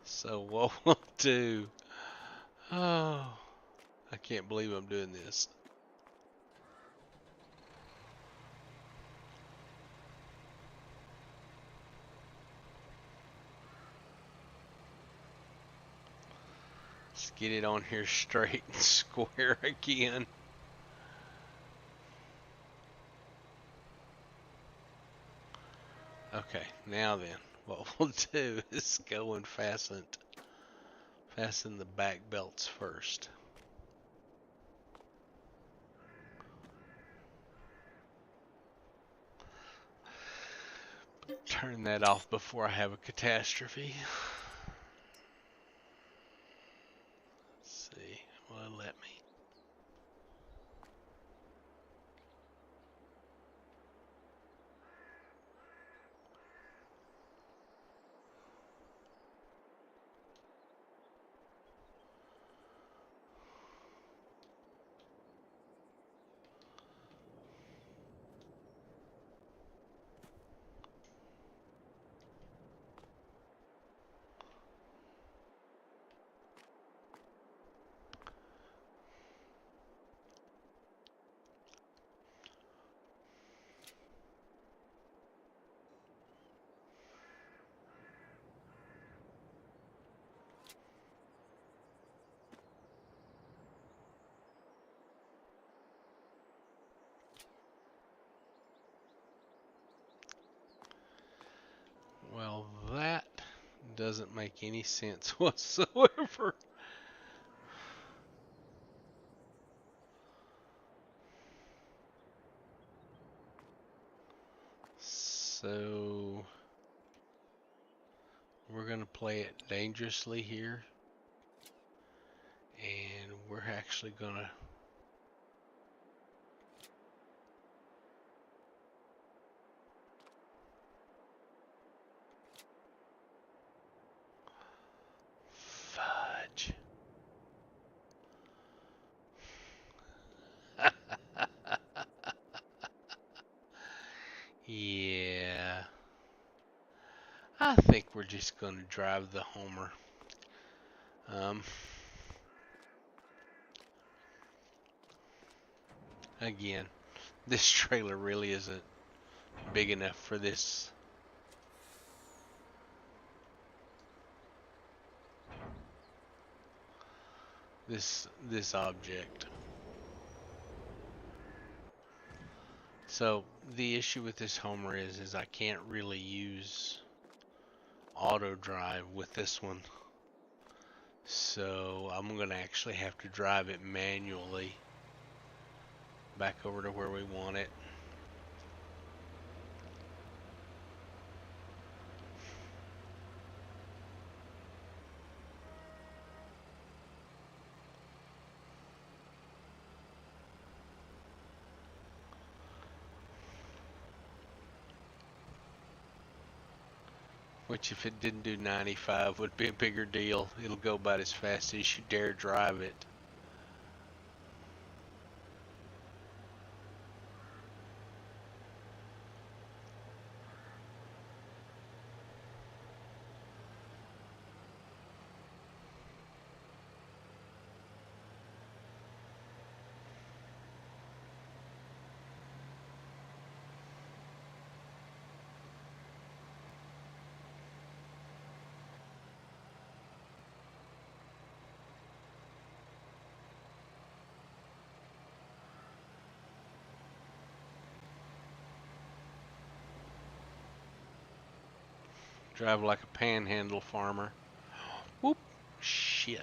So what we'll do, oh, I can't believe I'm doing this. Let's get it on here straight and square again. Okay, now then, what we'll do is go and fasten the back belts first. Turn that off before I have a catastrophe. Let's see, will it let me? Well, that doesn't make any sense whatsoever. So we're gonna play it dangerously here, and we're actually gonna fudge. Yeah, I think we're just gonna drive the Homer. Um, Again, this trailer really isn't big enough for this object. So the issue with this Homer is I can't really use auto drive with this one. So I'm gonna actually have to drive it manually back over to where we want it. Which if it didn't do 95 would be a bigger deal. It'll go about as fast as you dare drive it. Drive like a panhandle farmer. Whoop! Shit.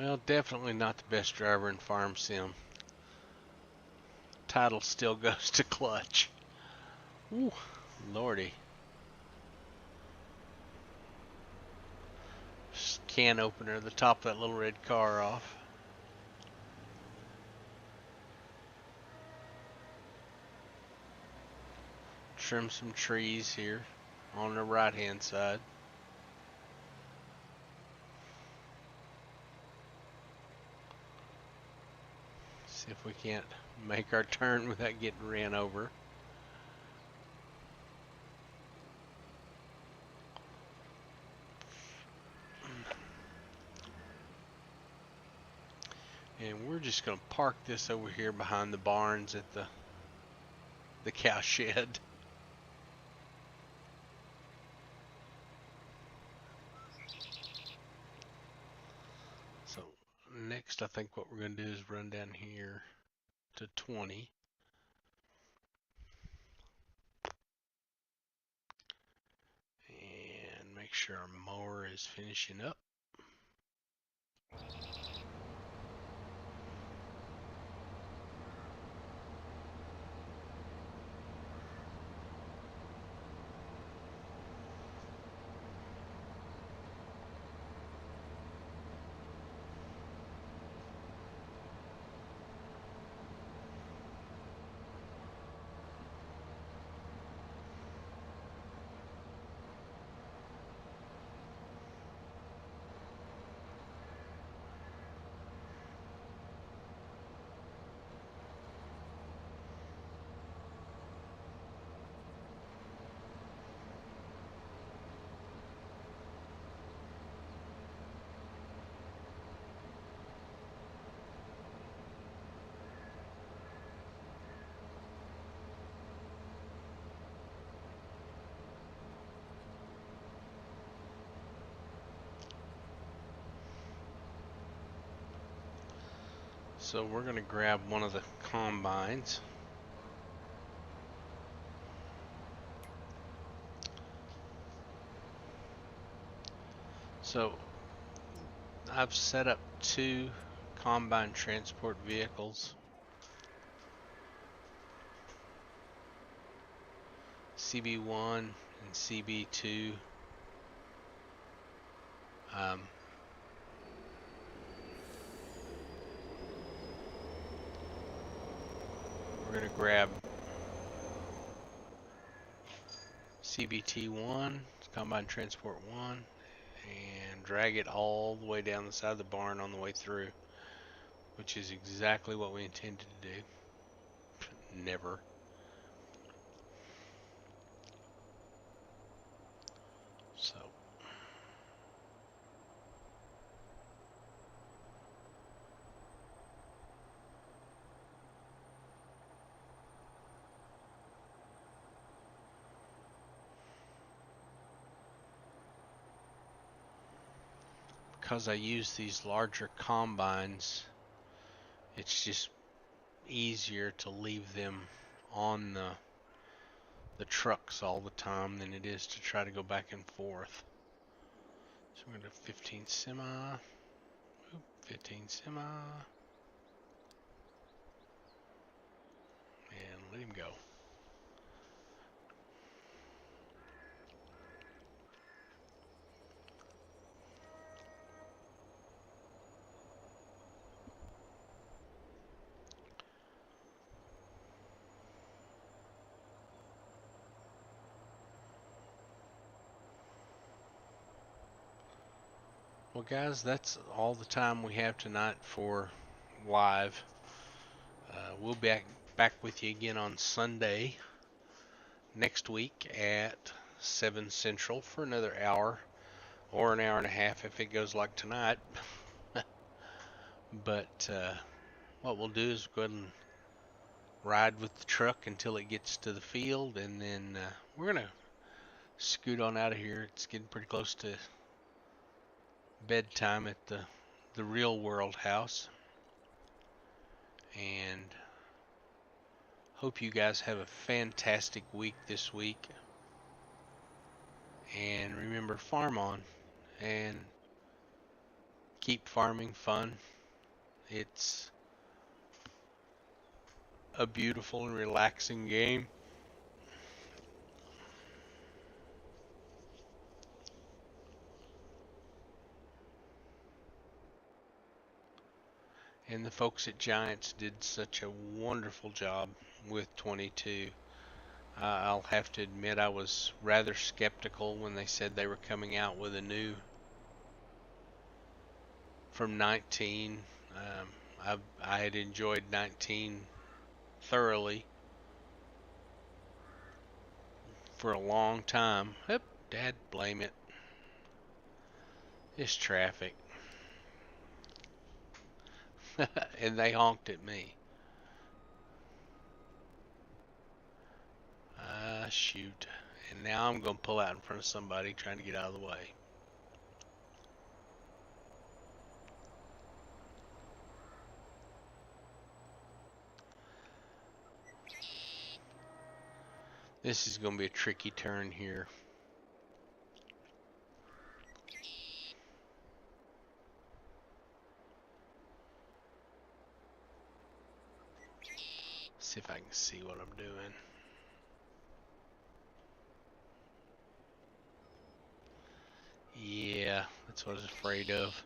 Well, definitely not the best driver in Farm Sim. Title still goes to clutch. Ooh, lordy. Can opener, the top of that little red car off. Trim some trees here on the right hand side. See if we can't make our turn without getting ran over. And we're just going to park this over here behind the barns at the cow shed. next, I think what we're going to do is run down here to 20. And make sure our mower is finishing up. So we're going to grab one of the combines. So I've set up 2 combine transport vehicles. CB1 and CB2. We're going to grab CBT1, Combine Transport 1, and drag it all the way down the side of the barn on the way through, which is exactly what we intended to do. Never. So. Because I use these larger combines, it's just easier to leave them on the trucks all the time than it is to try to go back and forth. So we're going to 15 semi, 15 semi, and let him go. Well, guys, that's all the time we have tonight for live. We'll be back with you again on Sunday next week at 7 Central for another hour, or an hour and a half if it goes like tonight. But what we'll do is go ahead and ride with the truck until it gets to the field, and then we're going to scoot on out of here. It's getting pretty close to bedtime at the real world house, and hope you guys have a fantastic week this week. And remember, farm on and keep farming fun. It's a beautiful and relaxing game. And the folks at Giants did such a wonderful job with 22. I'll have to admit I was rather skeptical when they said they were coming out with a new from 19. I had enjoyed 19 thoroughly for a long time. Yep, Dad, blame it. It's traffic. And they honked at me. Shoot. And now I'm going to pull out in front of somebody trying to get out of the way. This is going to be a tricky turn here. See if I can see what I'm doing. Yeah, that's what I was afraid of.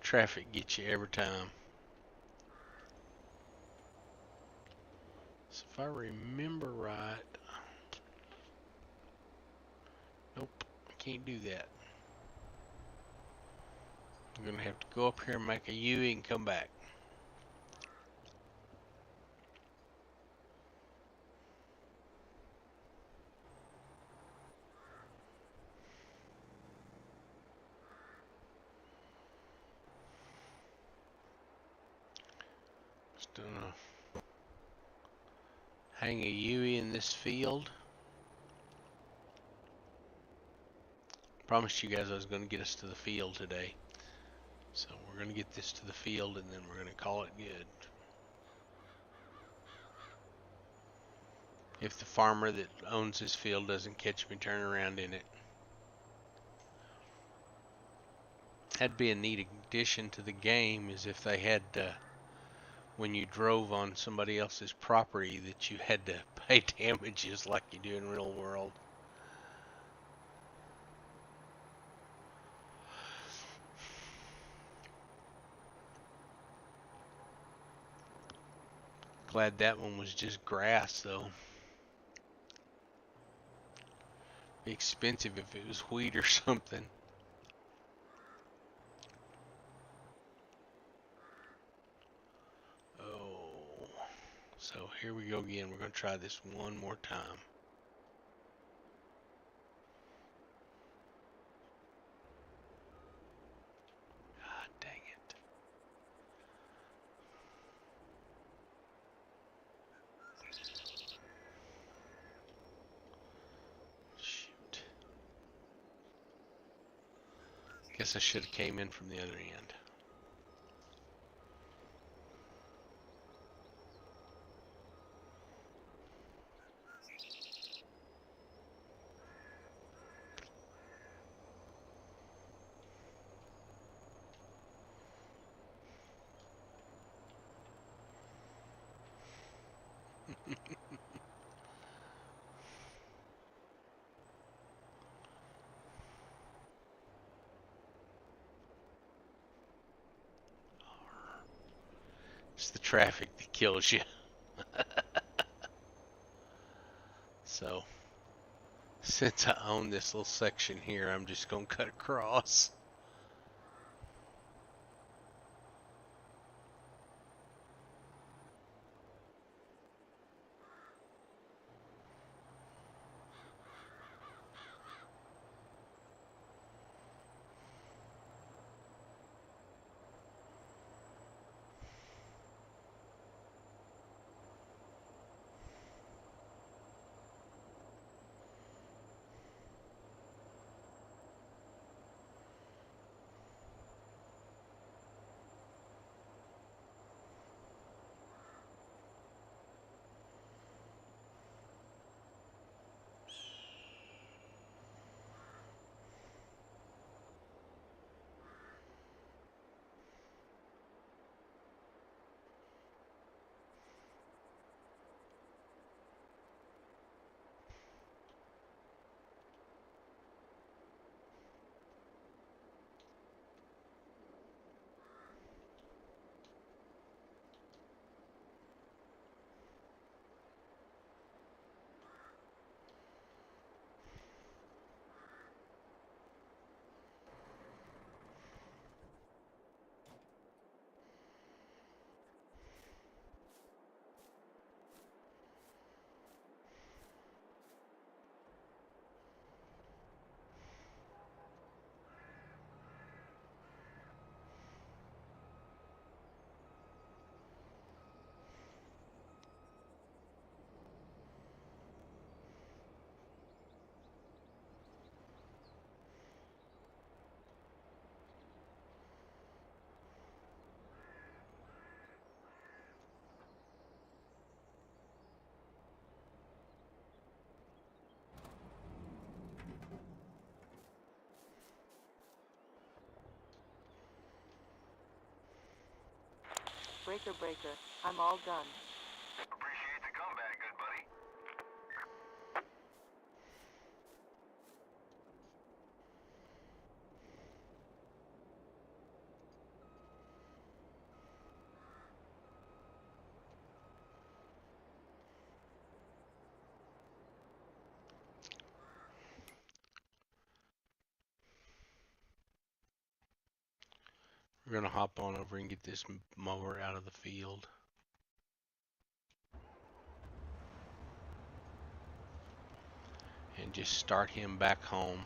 Traffic gets you every time. So if I remember right, nope, I can't do that. I'm gonna have to go up here and make a U and come back. Just gonna hang a UE in this field. Promised you guys I was gonna get us to the field today. So we're gonna get this to the field and then we're gonna call it good. If the farmer that owns this field doesn't catch me turning around in it. That'd be a neat addition to the game, is if they had, when you drove on somebody else's property, that you had to pay damages like you do in real world. Glad that one was just grass, though. Be expensive if it was wheat or something. Oh, so here we go again. We're going to try this one more time. God dang it. Shoot. Guess I should have came in from the other end. It's the traffic that kills you. So, since I own this little section here, I'm just going to cut across. Breaker, breaker. I'm all done. Appreciate the comeback, good buddy. We're gonna hop on over and get this mower out of the field. And just start him back home.